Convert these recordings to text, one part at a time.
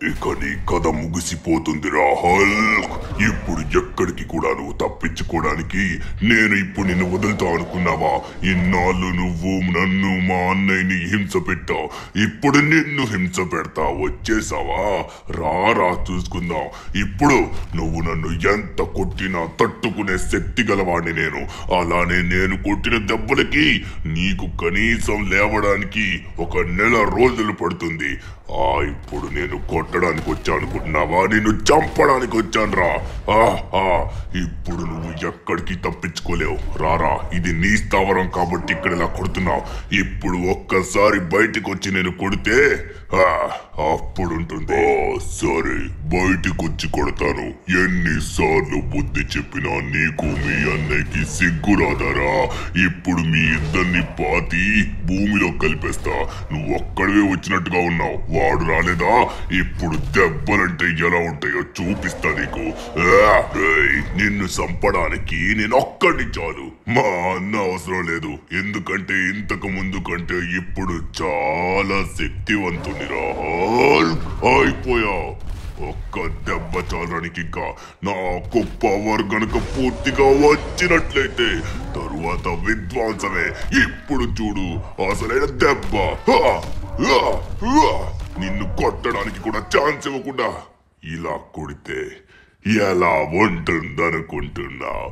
ఇక నీ కథ ముగిసిపోతుందిరా హల్క్. ఇప్పుడు ఎక్కడికి కూడా నువ్వు తప్పించుకోవడానికి నేను ఇప్పుడు నిన్ను వదులుతా అనుకున్నావా? ఇన్నాళ్ళు నువ్వు నన్ను మా అన్నయ్యని హింస పెట్టావు, ఇప్పుడు నిన్ను హింస పెడతా. వచ్చేసావా? రారా చూసుకుందాం. ఇప్పుడు నువ్వు నన్ను ఎంత కొట్టినా తట్టుకునే శక్తి గలవాడిని నేను. అలానే నేను కొట్టిన దెబ్బలకి నీకు కనీసం లేవడానికి 1 నెల రోజులు పడుతుంది. ఇప్పుడు నేను కొట్టడానికి వచ్చానుకుంటున్నావా? నిన్ను చంపడానికి వచ్చాను రా. ఇప్పుడు నువ్వు ఎక్కడికి తప్పించుకోలేవు. రారా, ఇది నీ స్థావరం కాబట్టి ఇక్కడ ఇలా కొడుతున్నావు. ఇప్పుడు ఒక్కసారి బయటికి వచ్చి నేను కొడితే అప్పుడుంటుంది. సరే, బయటికి వచ్చి కొడతాను. ఎన్నిసార్లు బుద్ధి చెప్పినా నీకు మీ అన్నయ్యకి సిగ్గు రాదారా? ఇప్పుడు మీ ఇద్దరిని పాతి భూమిలో కలిపేస్తా. నువ్వు ఒక్కడివే వచ్చినట్టుగా ఉన్నావు, వాడు రాలేదా? ఇప్పుడు దెబ్బలంటే ఎలా ఉంటాయో చూపిస్తా నీకు. నిన్ను చంపడానికి నేను ఒక్కడిని చాలు, మా అన్న అవసరం లేదు. ఎందుకంటే ఇంతకు ముందు కంటే ఇప్పుడు చాలా శక్తివంతునిరా. అయిపోయా. ఒక్క దెబ్బ చాలడానికి ఇంకా నాకు పవర్ గనుక పూర్తిగా వచ్చినట్లయితే తరువాత విధ్వంసమే. ఇప్పుడు చూడు అసలైన దెబ్బ. నిన్ను కొట్టడానికి కూడా ఛాన్స్ ఇవ్వకుండా ఇలా కొడితే ఎలా ఉంటుందనుకుంటున్నావు?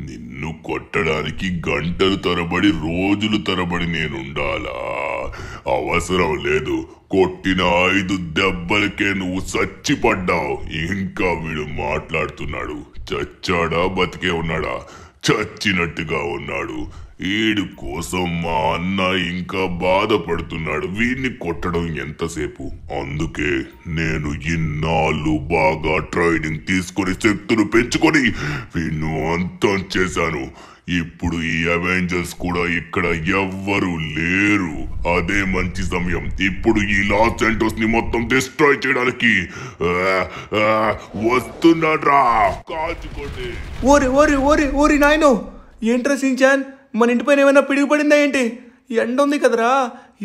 నిన్ను కొట్టడానికి గంటలు తరబడి రోజులు తరబడి నేనుండాలా? అవసరం లేదు. కొట్టిన 5 దెబ్బలకే నువ్వు చచ్చిపడ్డావు. ఇంకా వీడు మాట్లాడుతున్నాడు. చచ్చాడా బతికే ఉన్నాడా? చచ్చినట్టుగా ఉన్నాడు. వీడి కోసం మా అన్న ఇంకా బాధపడుతున్నాడు. వీడిని కొట్టడం ఎంతసేపు? అందుకే నేను ఇన్నాళ్ళు బాగా ట్రైనింగ్ తీసుకొని శక్తులు పెంచుకొని వీణ్ణు అంతం చేశాను. ఇప్పుడు ఈ అవెంజర్స్ కూడా ఇక్కడ ఎవ్వరూ లేరు. అదే మంచి సమయం. ఇప్పుడు ఈ లాస్ ఏంజల్స్ ని మొత్తం డిస్ట్రాయ్ చేయడానికి వస్తున్నాడ్రా. కాచుకోండి. ఓరి ఓరి ఓరి ఓరి నాయనో, ఏంట్రా సించాన్, మన ఇంటి పైన ఏమైనా పిడుగు పడిందా ఏంటి? ఎండ ఉంది కదరా,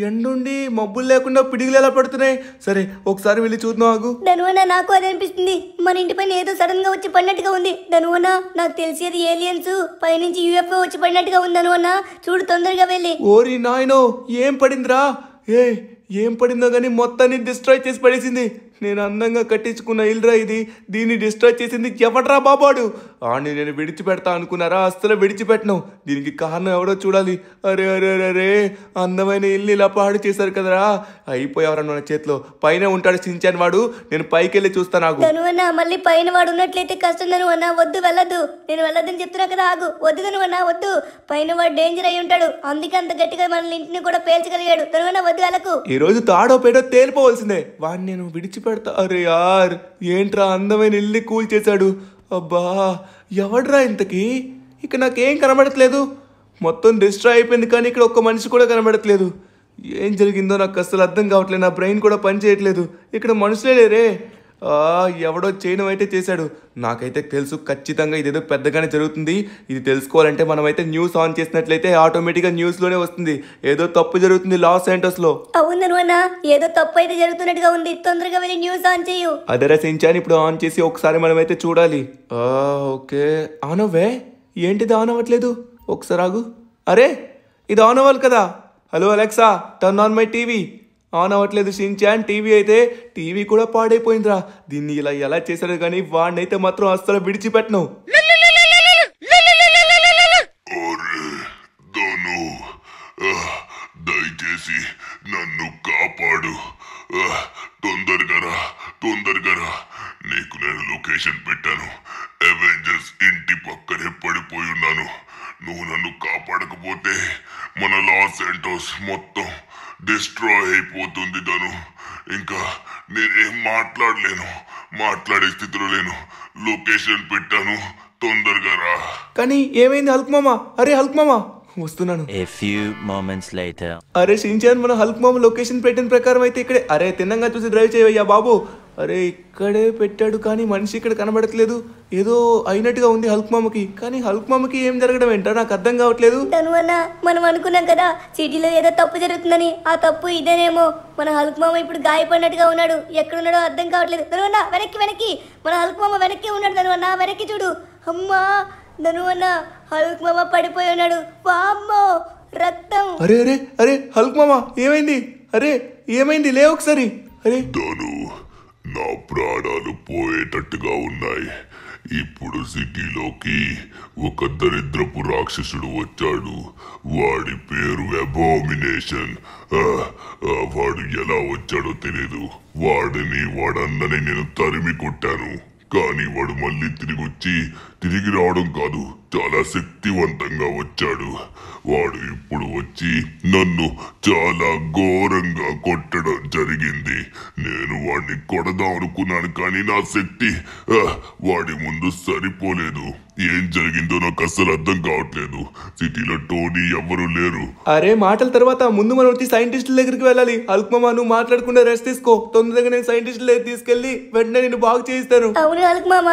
ఎండుండి మబ్బులు లేకుండా పిడుగులు ఎలా పడుతున్నాయి? సరే ఒకసారి వెళ్ళి చూద్దాం. ఆగు ధనువన్న, నాకు అది అనిపిస్తుంది. మన ఇంటి పైన ఏదో సడన్ గా వచ్చి పడినట్టుగా ఉంది. ధనువన్న, నాకు తెలిసేది ఏలియన్స్ పైనుంచి యూఎఫ్ఓ వచ్చి పడినట్టుగా ఉంది. ధనువన్న, చూడు, తొందరగా వెళ్ళి. ఓరి నాయనో, ఏం పడిందిరా? ఏం పడిందో కానీ మొత్తాన్ని డిస్ట్రాయ్ చేసి పడేసింది. నేను అందంగా కట్టించుకున్న ఇల్లురా ఇది. దీన్ని డిస్ట్రాయ్ చేసింది ఎవడ్రా బాబాడు? నేను విడిచిపెడతా అనుకున్నారా? అస్సలు విడిచిపెట్టను. దీనికి కారణం ఎవడో చూడాలి. అరే అరే అరే, అందమైన ఇల్లు ఇలా పాడు చేశారు కదరా. అయిపోయావరా నా చేతిలో. పైన ఉంటాడు సించాన్ వాడు. నేను పైకి వెళ్ళి చూస్తాను. ఆగు ధనువన్న, మళ్ళీ పైన వాడు ఉన్నట్లయితే కష్టం. ధనువన్న, వద్దు, వెళ్ళద్దు. నేను వెళ్ళొద్దని చెప్తున్నా కదా. ఆగు, వద్దు ధనువన్న, వద్దు. పైన వాడు డేంజర్ అయి ఉంటాడు. అందుకే అంత గట్టిగా మన ఇంటిని కూడా పేల్చగలిగాడు. ధనువన్న, వద్దు, వెళ్ళకు. ఈ రోజు తాడో పేడో తేలిపోవలసిందే. వాడిని నేను విడిచిపెడతా. అరే యార్, ఏంట్రా అందమైన ఇల్లు కూల్ చేశాడు. అబ్బా, ఎవడ్రా ఇంతకీ? ఇక నాకేం కనబడట్లేదు. మొత్తం డిస్ట్రాయ్ అయిపోయింది, కానీ ఇక్కడ ఒక్క మనిషి కూడా కనబడట్లేదు. ఏం జరిగిందో నాకు అస్సలు అర్థం కావట్లేదు. నా బ్రెయిన్ కూడా పని చేయట్లేదు. ఇక్కడ మనుషులే లేరే. ఎవడో చేయడం అయితే చేశాడు. నాకైతే తెలుసు ఖచ్చితంగా ఇదేదో పెద్దగానే జరుగుతుంది. ఇది తెలుసుకోవాలంటే మనమైతే న్యూస్ ఆన్ చేసినట్లయితే ఆటోమేటిక్గా న్యూస్లోనే వస్తుంది. ఏదో తప్పు జరుగుతుంది లాస్ ఏంజల్స్లో. అవును, ఏదో తప్పు అయితే జరుగుతున్నట్టుగా ఉంది. తొందరగా వెళ్ళి న్యూస్ ఆన్ చేయు. అదరా సించాన్, ఇప్పుడు ఆన్ చేసి ఒకసారి మనమైతే చూడాలి. ఓకే, ఆన్ అవ్వే. ఏంటిది ఆన్ అవ్వట్లేదు? ఒకసారి ఆగు. అరే, ఇది ఆన్ అవ్వాలి కదా. Hello Alexa, turn on my TV. On అవ్వట్లేదు సించాన్. టీవీ అయితే టీవీ కూడా పాడైపోయిందిరా. దీన్ని ఇలా ఎలా చేశారు కానీ వాడినైతే మాత్రం అస్సలు విడిచిపెట్టను. దయచేసి నన్ను కాపాడు. తొందరగా రా. నీకు నేను లొకేషన్ పెట్టాను. అవెంజర్స్ ఇంటి పక్కనే పడిపోయి ఉన్నాను. నువ్వు నన్ను కాపాడకపోతే మన లాస్ ఏంజల్స్ మొత్తం డిస్ట్రాయ్ అయిపోతుంది. తను ఇంకా నేనేం మాట్లాడే స్థితిలో లేను. లొకేషన్ పెట్టాను, తొందరగా రా. కానీ ఏమైంది హల్క్ మామ? అరే హల్క్ మామ, వస్తున్నాను. A few moments later. అరే షించాన్, మన హల్క్ మామ లొకేషన్ పెట్టిన ప్రకారం అయితే ఇక్కడే. అరే తిన్నంగా చూసి డ్రైవ్ చేయవయ్యా బాబు. అరే ఇక్కడే పెట్టాడు కానీ మనిషి ఇక్కడ కనబడట్లేదు. ఏదో అయినట్టుగా ఉంది హల్క్ మామకి, కానీ హల్క్ మామకి ఏం జరగడం ఏంటో నాకు అర్థం కావట్లేదు. ధను అన్న, మనం అనుకున్నాం కదా సిటీలో ఏదో తప్పు జరుగుతుందని, ఆ తప్పు ఇదేనేమో. మన హల్క్ మామ ఇప్పుడు గాయపడినట్టుగా ఉన్నాడు, ఎక్కడున్నాడో అర్థం కావట్లేదు. ధను అన్న వెనక్కి, మన హల్క్ మామ వెనక్కి ఉన్నాడు. ధను అన్న వెనక్కి చూడు. అమ్మా ధను అన్న, హల్క్ మామ పడిపోయి ఉన్నాడు. వామ్మో రక్తం. అరే అరే అరే హల్క్ మామ ఏమైంది? అరే ఏమైంది? లే ఒకసారి. అరే ధను, నా ప్రాణాలు పోయేటట్టుగా ఉన్నాయి. ఇప్పుడు సిటీలోకి ఒక దరిద్రపు రాక్షసుడు వచ్చాడు. వాడి పేరు అబామినేషన్. వాడు ఎలా వచ్చాడో తెలీదు. వాడన్నని నేను తరిమి కొట్టాను, కానీ వాడు మళ్ళీ తిరిగి రావడం కాదు, చాలా శక్తివంతంగా వచ్చాడు. వాడు ఇప్పుడు వచ్చి నన్ను చాలా ఘోరంగా కొట్టడం జరిగింది. నేను వాడిని కొడదాం అనుకున్నాను, కానీ నా శక్తి వాడి ముందు సరిపోలేదు. ఏం జరిగిందో నాకు అస్సలు అర్థం కావట్లేదు. సిటీలో టోనీ ఎవ్వరూ లేరు. అరే మాటల తర్వాత ముందు మనం వచ్చి సైంటిస్టుల దగ్గరికి వెళ్ళాలి. హల్క్ మామ నువ్వు మాట్లాడకుండా రెస్ట్ తీసుకో. తొందరగా నేను సైంటిస్టుల దగ్గర తీసుకెళ్లి వెంటనే నేను బాగు చేయిస్తాను. అవును హల్క్ మామ,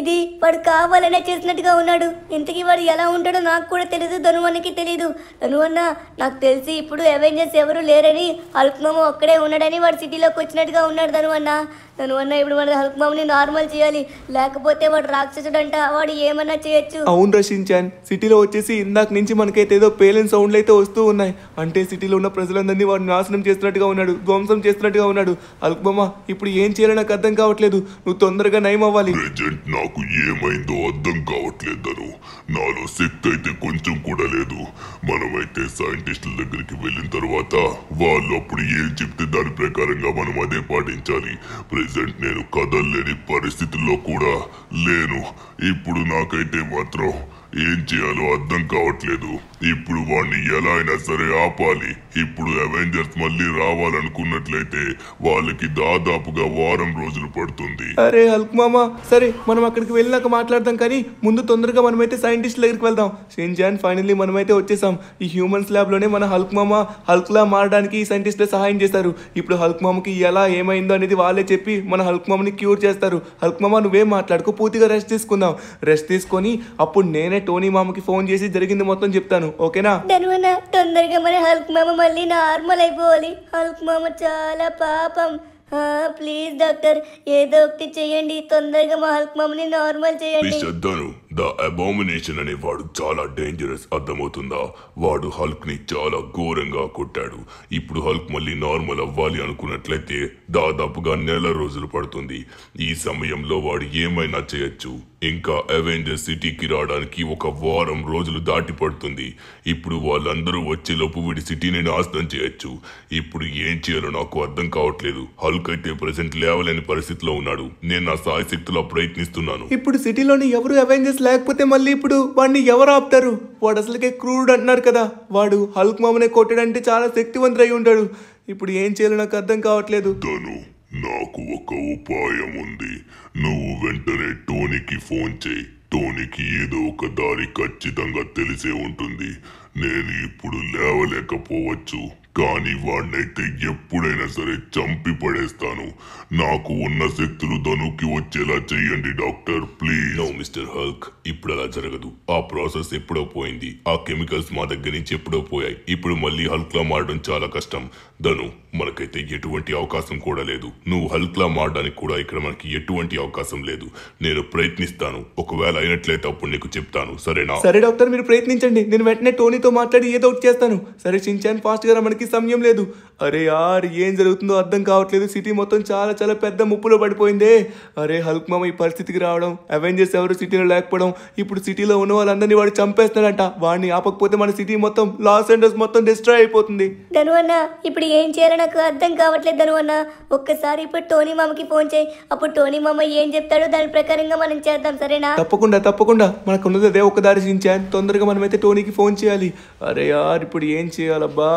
ఇది వాడు కావాలనే చేసినట్టుగా ఉన్నాడు. ఇంతకీ వాడు ఎలా ఉంటాడో నాకు కూడా తెలియదు, ధనువన్నకి తెలియదు. ధనువన్న, నాకు తెలిసి ఇప్పుడు అవెంజర్స్ ఎవరు లేరని, హల్క్ మామ ఒక్కడే ఉన్నాడని వాడు సిటీలోకి వచ్చినట్టుగా ఉన్నాడు. ధనువన్న ఇప్పుడు మన హల్క్ మామని నార్మల్ చేయాలి, లేకపోతే వాడు రాక్షసుడంట, వాడు ఏమన్నా చేయొచ్చు. అవును రషించాన్, సిటీలో వచ్చేసి ఇందాక నుంచి మనకైతే ఏదో పేలిన సౌండ్లు అయితే వస్తూ ఉన్నాయి. అంటే సిటీలో ఉన్న ప్రజలందరినీ వాడు నాశనం చేస్తున్నట్టుగా ఉన్నాడు, ధ్వంసం చేస్తున్నట్టుగా ఉన్నాడు. హల్క్ మామ ఇప్పుడు ఏం చేయాలో నాకు అర్థం కావట్లేదు. నువ్వు తొందరగా నయం అవ్వాలి. ప్రెజెంట్ నాకు ఏమైందో అర్థం కావట్లేదు. నాలో శక్తి అయితే కొంచెం కూడా లేదు. మనమైతే సైంటిస్టుల దగ్గరికి వెళ్ళిన తర్వాత వాళ్ళు అప్పుడు ఏం చెప్తే దాని ప్రకారంగా మనం అదే పాటించాలి. ప్రెజెంట్ నేను కదలలేని పరిస్థితుల్లో కూడా లేను. ఇప్పుడు నాకైతే మాత్రం ఏం చేయాలో అర్థం కావట్లేదు. ఇప్పుడు వాడిని ఎలా అయినా సరే ఆపాలి. ఇప్పుడు అవెంజర్స్ మళ్ళీ రావాలనుకున్నట్లయితే వాళ్ళకి దాదాపుగా వారం రోజులు పడుతుంది. అరే హల్క్ మామ, సరే మనం అక్కడికి వెళ్ళినాక మాట్లాడదాం, కానీ ముందు తొందరగా మనమైతే సైంటిస్ట్ దగ్గరికి వెళ్దాం. షిన్చాన్ ఫైనల్లీ మనమైతే వచ్చేసాం. ఈ హ్యూమన్స్ ల్యాబ్ లోనే మన హల్క్ మామ హల్క్ లా మారడానికి ఈ సైంటిస్టులు సహాయం చేస్తారు. ఇప్పుడు హల్క్ మామకి ఎలా ఏమైందో అనేది వాళ్ళే చెప్పి మన హల్క్ మామని క్యూర్ చేస్తారు. హల్క్ మామ నువ్వేం మాట్లాడుకో, పూర్తిగా రెస్ట్ తీసుకుందాం. రెస్ట్ తీసుకొని అప్పుడు నేనే టోనీ మామకి ఫోన్ చేసి జరిగింది మొత్తం చెప్తాను, ఓకేనా? ధనువన్న, తొందరగా మన హల్క్ మామ మళ్ళీ నార్మల్ అయిపోవాలి. హల్క్ మామ చాలా పాపం. ప్లీజ్ డాక్టర్, ఏదో ఒకటి చెయ్యండి, తొందరగా మా హల్క్ మామని నార్మల్ చేయండి. ద అబామినేషన్ అనే వాడు చాలా డేంజరస్, అర్థమవుతుందా? వాడు హల్క్ ని చాలా ఘోరంగా కొట్టాడు. ఇప్పుడు హల్క్ మళ్ళీ నార్మల్ అవ్వాలి అనుకున్నట్లయితే దాదాపుగా నెల రోజులు పడుతుంది. ఈ సమయంలో వాడు ఏమైనా చేయొచ్చు. ఇంకా అవెంజర్స్ సిటీకి రావడానికి ఒక వారం రోజులు దాటి పడుతుంది. ఇప్పుడు వాళ్ళందరూ వచ్చేలోపు వీడి సిటీని నాశనం చేయొచ్చు. ఇప్పుడు ఏం చేయాలో నాకు అర్థం కావట్లేదు. హల్క్ అయితే ప్రెసెంట్ లేవలేని పరిస్థితిలో ఉన్నాడు. నేను నా సాయశక్తిలో ప్రయత్నిస్తున్నాను. ఇప్పుడు సిటీలోని ఎవరు అవెంజర్స్ లేకపోతే మళ్ళీ ఇప్పుడు వాడిని ఎవరు ఆపుతారు? వాడు అసలుకే క్రూడ్ అంటున్నారు కదా. వాడు హల్క్ మామనే కొట్టాడంటే చాలా శక్తివంతుడై ఉంటాడు. ఇప్పుడు ఏం చేయాలో నాకు అర్థం కావట్లేదు. నాకు ఒక ఉపాయం ఉంది. నువ్వు వెంటనే టోనీకి ఫోన్ చేయి. టోనీకి ఏదో ఒక దారి ఖచ్చితంగా తెలిసే ఉంటుంది. నేను ఇప్పుడు లేవలేకపోవచ్చు, కానీ వాడినైతే ఎప్పుడైనా సరే చంపి పడేస్తాను. నాకు ఉన్న శక్తులు ధనుకి వచ్చేలా చెయ్యండి doctor, please. No mister Hulk, ఇప్పుడు అలా జరగదు. ఆ ప్రాసెస్ ఎప్పుడో పోయింది. ఆ కెమికల్స్ మా దగ్గర నుంచి ఎప్పుడో పోయాయి. ఇప్పుడు మళ్ళీ హల్క్ లా మారడం చాలా కష్టం. ధను, మనకైతే ఎటువంటి అవకాశం కూడా లేదు. నువ్వు హల్క్ లా మారడానికి కూడా ఇక్కడ మనకి ఎటువంటి అవకాశం లేదు. నేను ప్రయత్నిస్తాను. ఒకవేళ అయినట్లయితే అప్పుడు నీకు చెప్తాను, సరేనా? సరే డాక్టర్, మీరు ప్రయత్నించండి. నేను వెంటనే టోనీతో మాట్లాడి ఏదో ఒకటి చేస్తాను. సరే షిన్చాన్, ఫాస్ట్ గా మనకి సమయం లేదు. అరే యార్, ఏం జరుగుతుందో అర్థం కావట్లేదు. సిటీ మొత్తం చాలా చాలా పెద్ద ముప్పులో పడిపోయిందే. అరే హల్క్ మామ ఈ పరిస్థితికి రావడం, అవెంజర్స్ ఎవరు సిటీలో లేకపోవడం, ఇప్పుడు సిటీలో ఉన్న వాళ్ళందరినీ వాడు చంపేస్తాడంట. వాడిని ఆపకపోతే మన సిటీ మొత్తం, లాస్ ఏంజల్స్ మొత్తం డిస్ట్రాయ్ అయిపోతుంది. ధనువన్న, ఇప్పుడు ఏం చేయాలో నాకు అర్థం కావట్లేదు. ధనువన్న, ఒక్కసారి ఇప్పుడు టోనీ మామకి ఫోన్ చేయి. అప్పుడు టోనీ మామ ఏం చెప్తాడో దాని ప్రకారంగా మనం చేద్దాం, సరేనా? తప్పకుండా మనకున్నది అదే ఒక దారి షిన్చాన్. తొందరగా మనమైతే టోనీకి ఫోన్ చేయాలి. అరే యార్, ఇప్పుడు ఏం చేయాలబ్బా?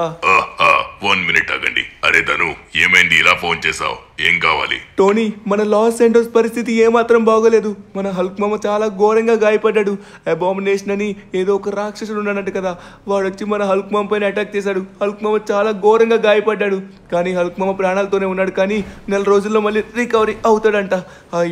1 మినిట్ ఆగండి. అరే ధను, ఏమైంది ఇలా ఫోన్ చేసావు? ఏం కావాలి? టోనీ, మన లాస్ ఏంజల్స్ పరిస్థితి ఏమాత్రం బాగోలేదు. మన హల్క్ మామ చాలా ఘోరంగా గాయపడ్డాడు. అబామినేషన్ అని ఏదో ఒక రాక్షసుడు ఉన్నాడంట కదా, వాడు వచ్చి మన హల్క్ మామ పైన అటాక్ చేశాడు. హల్క్ మామ చాలా ఘోరంగా గాయపడ్డాడు. కానీ హల్క్ మామ ప్రాణాలతోనే ఉన్నాడు. కానీ 4 రోజుల్లో మళ్ళీ రికవరీ అవుతాడంట.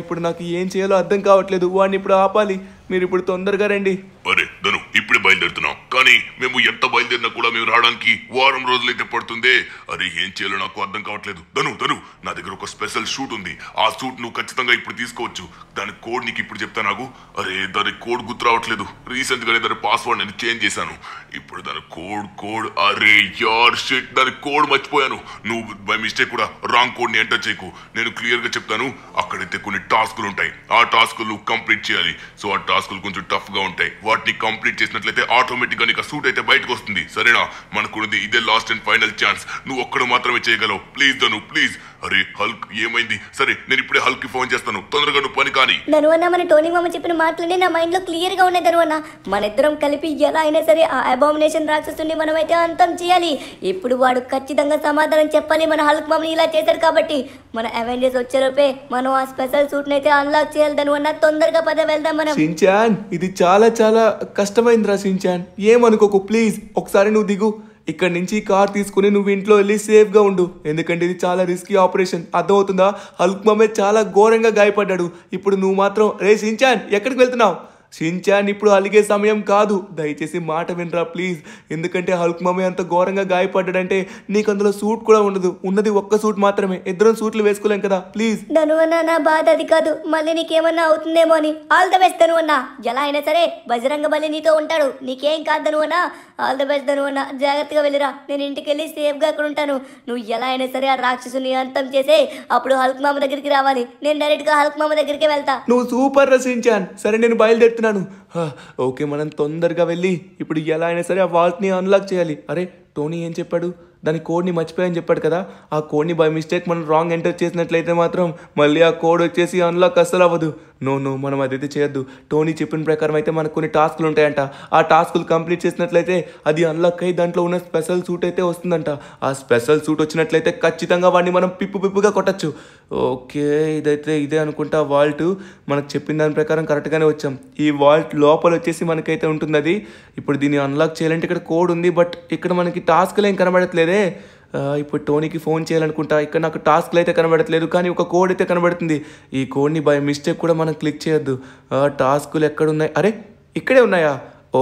ఇప్పుడు నాకు ఏం చేయాలో అర్థం కావట్లేదు. వాడిని ఇప్పుడు ఆపాలి. మీరు ఇప్పుడు తొందరగా రండి. అరే ధను, ఇప్పుడే బయలుదేరుతున్నాం. కానీ మేము ఎంత బయలుదేరినా కూడా మేము రావడానికి వారం రోజులైతే పడుతుందే. అరే ఏం చేయాలో నాకు అర్థం కావట్లేదు. ధను, నా దగ్గర ఒక స్పెషల్ షూట్ ఉంది. ఆ షూట్ నువ్వు ఖచ్చితంగా ఇప్పుడు తీసుకోవచ్చు. దాని కోడ్ నీకు ఇప్పుడు చెప్తా. నాకు అరే దాని కోడ్ గుర్తు రావట్లేదు. రీసెంట్ గానే దాని పాస్వర్డ్ నేను చేంజ్ చేశాను. ఇప్పుడు దాని కోడ్ అరే యార్ షిట్, దాని కోడ్ మర్చిపోయాను. నువ్వు బై మిస్టేక్ కూడా రాంగ్ కోడ్ ని ఎంటర్ చేయకు. నేను క్లియర్ గా చెప్తాను. అక్కడైతే కొన్ని టాస్కులు ఉంటాయి. ఆ టాస్కులు కంప్లీట్ చేయాలి. సో ఆ టాస్కులు కొంచెం టఫ్ గా ఉంటాయి. వాటిని కంప్లీట్ చేసినట్లయితే ఆటోమేటిక్ గా నీకు సూట్ అయితే బయటకు వస్తుంది. సరేనా? మనకున్నది ఇదే లాస్ట్ అండ్ ఫైనల్ ఛాన్స్. నువ్వు ఒక్కడు మాత్రమే చేయగలవు. Please Dhanu, please. అరే హల్క్ ఏమైంది? సరే నేను ఇప్పుడే హల్క్ కి ఫోన్ చేస్తాను. తొందరగా నువ్వు పని కానీ. ధనువన్న, మన టోనీ మామ చెప్పిన మాటలనే నా మైండ్ లో క్లియర్ గా ఉన్నాయి. ధనువన్న, మన ఇద్దరం కలిపి ఎలా అయినా సరే ఆ అబామినేషన్ రాక్షసుని మనమైతే అంతం చేయాలి. ఇప్పుడు వాడు ఖచ్చితంగా సమాధానం చెప్పాలి. మన హల్క్ మామని ఇలా చేశాడు కాబట్టి మన అవెంజర్స్ వచ్చేలోపే మనం ఆ స్పెషల్ సూట్ నైతే అన్లాక్ చేయాలి. ధనువన్న, తొందరగా పద వెళ్దాం మనం. షిన్చాన్, ఇది చాలా చాలా కష్టమైందిరా షిన్చాన్. ఏమనుకోకు ప్లీజ్. ఒకసారి నువ్వు దిగు. ఇక్కడి నుంచి కార్ తీసుకుని నువ్వు ఇంట్లో వెళ్ళి సేఫ్గా ఉండు. ఎందుకంటే ఇది చాలా రిస్కీ ఆపరేషన్. అర్థమవుతుందా? హల్క్ మామే చాలా ఘోరంగా గాయపడ్డాడు. ఇప్పుడు నువ్వు మాత్రం రే షిన్చాన్, ఎక్కడికి వెళ్తున్నావు? షిన్చాన్, ఇప్పుడు అలిగే సమయం కాదు. దయచేసి మాట వినరా ప్లీజ్. ఎందుకంటే హల్క్ మామే అంత ఘోరంగా గాయపడ్డాడంటే నీకు అందులో సూట్ కూడా ఉండదు. ఉన్నది ఒక్క సూట్ మాత్రమే. ఇద్దరం సూట్లు వేసుకోలేం కదా ప్లీజ్. ధనువన్న, నా బాధ అది కాదు. మళ్ళీ నీకేమన్నా అవుతుందేమో అని. ఆల్ ద బెస్ట్ ధనువన్న. ఎలా అయినా సరే బజరంగ బలి నీతో ఉంటాడు. నీకేం కాదు ధనువన్న. ఆల్ ద బెస్ట్ ధనువన్న. జాగ్రత్తగా వెళ్ళిరా. నేను ఇంటికి వెళ్ళి సేఫ్గా అక్కడ ఉంటాను. నువ్వు ఎలా అయినా సరే ఆ రాక్షసుని అంతం చేసే అప్పుడు హల్క్ మామ దగ్గరికి రావాలి. నేను డైరెక్ట్గా హల్క్ మామ దగ్గరికి వెళ్తా. నువ్వు సూపర్ రా షిన్చాన్. సరే నేను బయలుదేరుతున్నాను. ఓకే, మనం తొందరగా వెళ్ళి ఇప్పుడు ఎలా అయినా సరే ఆ వాల్ట్ని అన్లాక్ చేయాలి. అరే టోనీ ఏం చెప్పాడు? దాని కోడ్ని మర్చిపోయాని చెప్పాడు కదా. ఆ కోడ్ని బై మిస్టేక్ మనం రాంగ్ ఎంటర్ చేసినట్లయితే మాత్రం మళ్ళీ ఆ కోడ్ వచ్చేసి అన్లాక్ అస్సలు అవ్వదు. నో మనం అదైతే చేయొద్దు. టోనీ చెప్పిన ప్రకారం అయితే మనకు కొన్ని టాస్కులు ఉంటాయంట. ఆ టాస్కులు కంప్లీట్ చేసినట్లయితే అది అన్లాక్ అయ్యి దాంట్లో ఉన్న స్పెషల్ సూట్ అయితే వస్తుందంట. ఆ స్పెషల్ సూట్ వచ్చినట్లయితే ఖచ్చితంగా వాడిని మనం పిప్పుగా కొట్టచ్చు. ఓకే, ఇదైతే ఇదే అనుకుంటా వాల్ట్. మనకు చెప్పిన దాని ప్రకారం కరెక్ట్గానే వచ్చాం. ఈ వాల్ట్ లోపల వచ్చేసి మనకైతే ఉంటుంది అది. ఇప్పుడు దీన్ని అన్లాక్ చేయాలంటే ఇక్కడ కోడ్ ఉంది. బట్ ఇక్కడ మనకి టాస్క్లు ఏం కనబడట్లేదే. ఇప్పుడు టోనీకి ఫోన్ చేయాలనుకుంటా. ఇక్కడ నాకు టాస్క్లు అయితే కనబడట్లేదు, కానీ ఒక కోడ్ అయితే కనబడుతుంది. ఈ కోడ్ని బై మిస్టేక్ కూడా మనం క్లిక్ చేయొద్దు. టాస్కులు ఎక్కడున్నాయి? అరే ఇక్కడే ఉన్నాయా?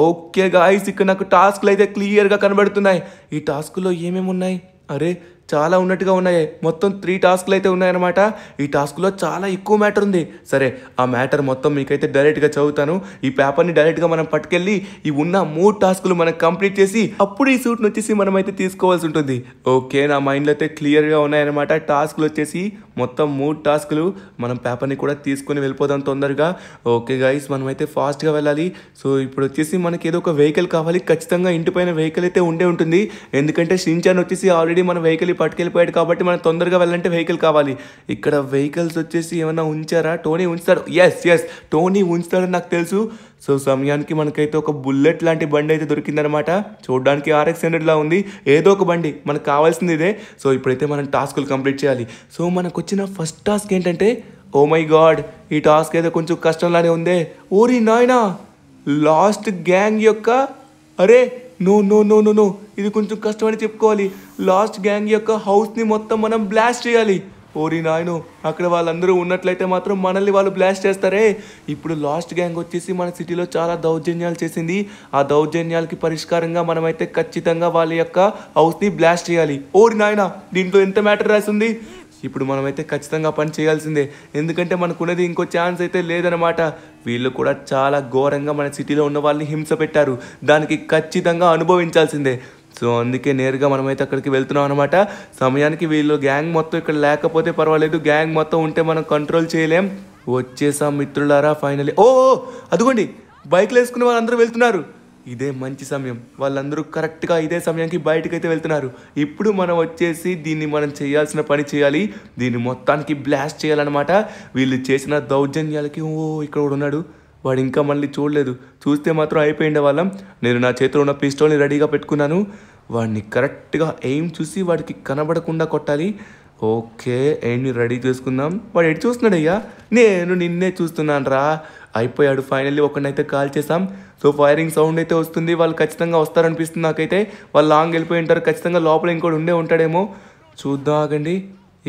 ఓకే గాయ్స్, ఇక్కడ నాకు టాస్క్లు అయితే క్లియర్గా కనబడుతున్నాయి. ఈ టాస్కుల్లో ఏమేమి ఉన్నాయి? అరే చాలా ఉన్నట్టుగా ఉన్నాయి. మొత్తం 3 టాస్క్లు అయితే ఉన్నాయన్నమాట. ఈ టాస్క్లో చాలా ఎక్కువ మ్యాటర్ ఉంది. సరే ఆ మ్యాటర్ మొత్తం మీకైతే డైరెక్ట్గా చదువుతాను. ఈ పేపర్ని డైరెక్ట్గా మనం పట్టుకెళ్ళి ఈ ఉన్న 3 టాస్కులు మనం కంప్లీట్ చేసి అప్పుడు ఈ సూట్ని వచ్చేసి మనం అయితే తీసుకోవాల్సి ఉంటుంది. ఓకే, నా మైండ్లో అయితే క్లియర్గా ఉన్నాయన్నమాట. టాస్క్లు వచ్చేసి మొత్తం 3 టాస్కులు. మనం పేపర్ని కూడా తీసుకొని వెళ్ళిపోదాం తొందరగా. ఓకే గైస్, మనమైతే ఫాస్ట్గా వెళ్ళాలి. సో ఇప్పుడు వచ్చేసి మనకి ఏదో ఒక వెహికల్ కావాలి. ఖచ్చితంగా ఇంటిపైన వెహికల్ అయితే ఉండే ఉంటుంది. ఎందుకంటే షిన్చాన్ వచ్చేసి ఆల్రెడీ మన వెహికల్ పట్టుకెళ్ళిపోయాడు కాబట్టి మనం తొందరగా వెళ్ళాలంటే వెహికల్ కావాలి. ఇక్కడ వెహికల్స్ వచ్చేసి ఏమన్నా ఉంచారా? టోనీ ఉంచుతాడు. ఎస్ టోనీ ఉంచుతాడని నాకు తెలుసు. సో సమయానికి మనకైతే ఒక బుల్లెట్ లాంటి బండి అయితే దొరికిందనమాట. చూడడానికి RX-100 లా ఉంది. ఏదో ఒక బండి మనకు కావాల్సింది ఇదే. సో ఇప్పుడైతే మనం టాస్కులు కంప్లీట్ చేయాలి. సో మనకు వచ్చిన ఫస్ట్ టాస్క్ ఏంటంటే, ఓ మై గాడ్, ఈ టాస్క్ అయితే కొంచెం కష్టంలానే ఉందే. ఓరి నాయనా, లాస్ట్ గ్యాంగ్ యొక్క అరే నో ఇది కొంచెం కష్టమని చెప్పుకోవాలి. లాస్ట్ గ్యాంగ్ యొక్క హౌస్ని మొత్తం మనం బ్లాస్ట్ చేయాలి. ఓరి నాయను, అక్కడ వాళ్ళందరూ ఉన్నట్లయితే మాత్రం మనల్ని వాళ్ళు బ్లాస్ట్ చేస్తారే. ఇప్పుడు లాస్ట్ గ్యాంగ్ వచ్చేసి మన సిటీలో చాలా దౌర్జన్యాలు చేసింది. ఆ దౌర్జన్యాలకి పరిష్కారంగా మనమైతే ఖచ్చితంగా వాళ్ళ యొక్క హౌస్ని బ్లాస్ట్ చేయాలి. ఓరి నాయన, దీంట్లో ఎంత మ్యాటర్ రాసింది. ఇప్పుడు మనమైతే ఖచ్చితంగా పని చేయాల్సిందే. ఎందుకంటే మనకున్నది ఇంకో ఛాన్స్ అయితే లేదనమాట. వీళ్ళు కూడా చాలా ఘోరంగా మన సిటీలో ఉన్న వాళ్ళని హింస పెట్టారు. దానికి ఖచ్చితంగా అనుభవించాల్సిందే. సో అందుకే నేరుగా మనమైతే అక్కడికి వెళ్తున్నాం అనమాట. సమయానికి వీళ్ళు గ్యాంగ్ మొత్తం ఇక్కడ లేకపోతే పర్వాలేదు, గ్యాంగ్ మొత్తం ఉంటే మనం కంట్రోల్ చేయలేం. వచ్చేసాం మిత్రులారా ఫైనలీ. ఓ అదిగోండి, బైక్లు వేసుకుని వాళ్ళందరూ వెళ్తున్నారు. ఇదే మంచి సమయం. వాళ్ళందరూ కరెక్ట్గా ఇదే సమయానికి బయటకైతే వెళ్తున్నారు. ఇప్పుడు మనం వచ్చేసి దీన్ని మనం చేయాల్సిన పని చేయాలి. దీన్ని మొత్తానికి బ్లాస్ట్ చేయాలన్నమాట. వీళ్ళు చేసిన దౌర్జన్యాలకి ఇక్కడ కూడా ఉన్నాడు. వాడు ఇంకా మళ్ళీ చూడలేదు. చూస్తే మాత్రం అయిపోయిండే వాళ్ళం. నేను నా చేతిలో ఉన్న పిస్టోల్ని రెడీగా పెట్టుకున్నాను. వాడిని కరెక్ట్గా ఎయిమ్ చూసి వాడికి కనబడకుండా కొట్టాలి. ఓకే, ఎయిమ్ని రెడీ చేసుకుందాం. వాడు ఎటు చూస్తున్నాడయ్యా? నేను నిన్నే చూస్తున్నాను రా. అయిపోయాడు. ఫైనల్లీ ఒకనైతే కాల్ చేసాం. సో ఫైరింగ్ సౌండ్ అయితే వస్తుంది. వాళ్ళు ఖచ్చితంగా వస్తారనిపిస్తుంది నాకైతే. వాళ్ళు లాంగ్ వెళ్ళిపోయి ఉంటారు. ఖచ్చితంగా లోపల ఇంకోటి ఉంటాడేమో. చూద్దాం, ఆగండి.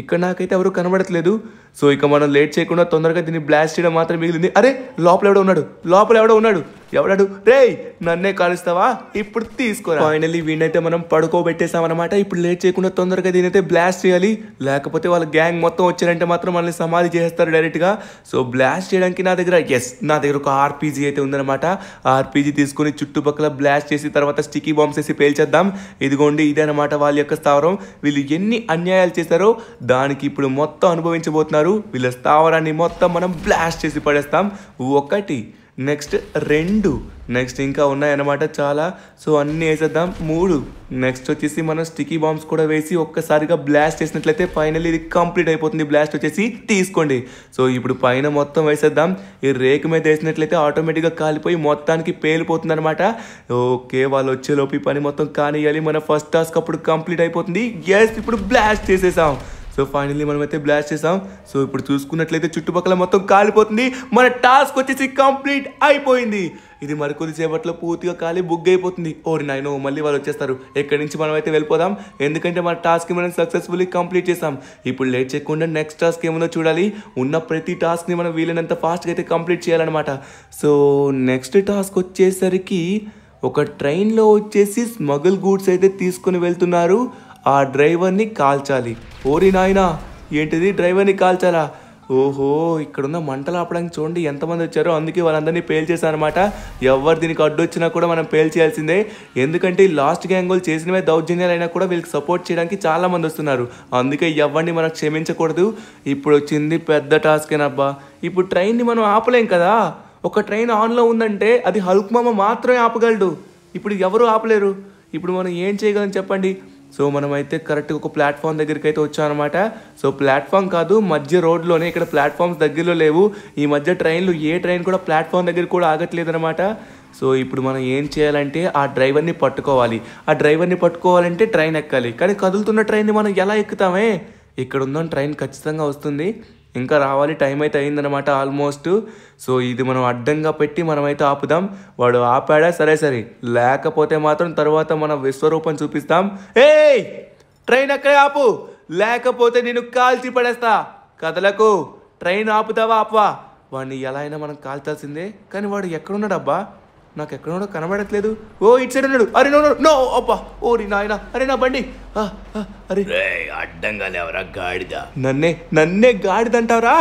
ఇక్కడ నాకైతే ఎవరు కనబడట్లేదు. సో ఇక మనం లేట్ చేయకుండా తొందరగా దీన్ని బ్లాస్ట్ చేయడం మాత్రం మిగిలింది. అరే, లోపల ఎవడో ఉన్నాడు. ఎవడాడు? రేయ్, నన్నే కాలుస్తావా? ఇప్పుడు తీసుకోరా. ఫైనల్లీ వీణైతే మనం పడుకోబెట్టేసామన్నమాట. ఇప్పుడు లేట్ చేయకుండా తొందరగా దీనైతే బ్లాస్ట్ చేయాలి. లేకపోతే వాళ్ళ గ్యాంగ్ మొత్తం వచ్చారంటే మాత్రం మనల్ని సమాధి చేస్తారు డైరెక్ట్గా. సో బ్లాస్ట్ చేయడానికి నా దగ్గర ఒక ఆర్పీజీ అయితే ఉందన్నమాట. ఆర్పీజీ తీసుకుని చుట్టుపక్కల బ్లాస్ట్ చేసి తర్వాత స్టిక్కీ బాంబ్స్ వేసి పేల్చేద్దాం. ఇదిగోండి, ఇదే అనమాట వాళ్ళ యొక్క స్థావరం. వీళ్ళు ఎన్ని అన్యాయాలు చేశారో దానికి ఇప్పుడు మొత్తం అనుభవించబోతున్నారు. వీళ్ళ స్థావరాన్ని మొత్తం మనం బ్లాస్ట్ చేసి పడేస్తాం. 1, నెక్స్ట్ 2, నెక్స్ట్ ఇంకా ఉన్నాయన్నమాట చాలా. సో అన్నీ వేసేద్దాం. 3, నెక్స్ట్ వచ్చేసి మనం స్టిక్కీ బాంబ్స్ కూడా వేసి ఒక్కసారిగా బ్లాస్ట్ చేసినట్లయితే ఫైనల్లీ ఇది కంప్లీట్ అయిపోతుంది. బ్లాస్ట్ వచ్చేసి తీసుకోండి. సో ఇప్పుడు పైన మొత్తం వేసేద్దాం. ఈ రేకు మీద వేసినట్లయితే ఆటోమేటిక్గా కాలిపోయి మొత్తానికి పేలిపోతుంది అనమాట. ఓకే, వాళ్ళు వచ్చేలోపు ఈ పని మొత్తం కానియాలి. మన ఫస్ట్ టాస్క్ అప్పుడు కంప్లీట్ అయిపోతుంది. ఎస్, ఇప్పుడు బ్లాస్ట్ చేసేసాం. సో ఫైనల్లీ మనమైతే బ్లాస్ట్ చేసాం. సో ఇప్పుడు చూసుకున్నట్లయితే చుట్టుపక్కల మొత్తం కాలిపోతుంది. మన టాస్క్ వచ్చేసి కంప్లీట్ అయిపోయింది. ఇది మరికొద్ది సేపట్లో పూర్తిగా కాలి బుగ్ అయిపోతుంది. ఓరి నాయనో, మళ్ళీ వాళ్ళు వచ్చేస్తారు. ఎక్కడి నుంచి మనం అయితే వెళ్ళిపోదాం, ఎందుకంటే మన టాస్క్ మనం సక్సెస్ఫుల్లీ కంప్లీట్ చేసాం. ఇప్పుడు లేట్ చేయకుండా నెక్స్ట్ టాస్క్ ఏముందో చూడాలి. ఉన్న ప్రతి టాస్క్ని మనం వీలైనంత ఫాస్ట్గా అయితే కంప్లీట్ చేయాలన్నమాట. సో నెక్స్ట్ టాస్క్ వచ్చేసరికి ఒక ట్రైన్లో వచ్చేసి స్మగుల్ గూడ్స్ అయితే తీసుకుని వెళ్తున్నారు. ఆ డ్రైవర్ని కాల్చాలి. ఓరి నాయనా, ఏంటిది డ్రైవర్ని కాల్చాలా? ఓహో, ఇక్కడున్న మంటలు ఆపడానికి చూడండి ఎంతమంది వచ్చారో. అందుకే వాళ్ళందరినీ పేల్చేశారనమాట. ఎవరు దీనికి అడ్డు వచ్చినా కూడా మనం పేల్చేయాల్సిందే. ఎందుకంటే లాస్ట్ గ్యాంగ్ వాళ్ళు చేసినవే దౌర్జన్యాలైనా కూడా వీళ్ళకి సపోర్ట్ చేయడానికి చాలా మంది వస్తున్నారు. అందుకే ఎవరిని మనం క్షమించకూడదు. ఇప్పుడు వచ్చింది పెద్ద టాస్కేనబ్బా. ఇప్పుడు ట్రైన్ని మనం ఆపలేం కదా. ఒక ట్రైన్ ఆన్లో ఉందంటే అది హల్క్ మామ మాత్రమే ఆపగలడు. ఇప్పుడు ఎవరు ఆపలేరు. ఇప్పుడు మనం ఏం చేయగలం చెప్పండి. సో మనమైతే కరెక్ట్గా ఒక ప్లాట్ఫామ్ దగ్గరికి అయితే వచ్చామన్నమాట. సో ప్లాట్ఫామ్ కాదు, మధ్య రోడ్లోనే. ఇక్కడ ప్లాట్ఫామ్స్ దగ్గరలో లేవు. ఈ మధ్య ట్రైన్లు ఏ ట్రైన్ కూడా ప్లాట్ఫామ్ దగ్గర కూడా ఆగట్లేదు అనమాట. సో ఇప్పుడు మనం ఏం చేయాలంటే ఆ డ్రైవర్ని పట్టుకోవాలి. ఆ డ్రైవర్ని పట్టుకోవాలంటే ట్రైన్ ఎక్కాలి. కానీ కదులుతున్న ట్రైన్ని మనం ఎలా ఎక్కుతామే? ఇక్కడ ఉన్న ట్రైన్ ఖచ్చితంగా వస్తుంది. ఇంకా రావాలి. టైం అయితే అయిందనమాట ఆల్మోస్ట్. సో ఇది మనం అడ్డంగా పెట్టి మనమైతే ఆపుదాం. వాడు ఆపాడా? సరే, లేకపోతే మాత్రం తర్వాత మన విశ్వరూపం చూపిస్తాం. ఏయ్, ట్రైన్ అక్కడే ఆపు, లేకపోతే నేను కాల్చి పడేస్తా. కదలకు. ట్రైన్ ఆపుతావా ఆపవా? వాడిని ఎలా అయినా మనం కాల్చాల్సిందే. కానీ వాడు ఎక్కడున్నాడు అబ్బా? నాకు ఎక్కడున్నాడో కనబడట్లేదు. ఓ, ఇటు సైడ్ ఉన్నాడు. అరే నో అబ్బా, ఓరి నాయన. అరే నా బండి. అరే అడ్డంగా లేవరా గాడిద. నన్నే గాడిదంటావరా?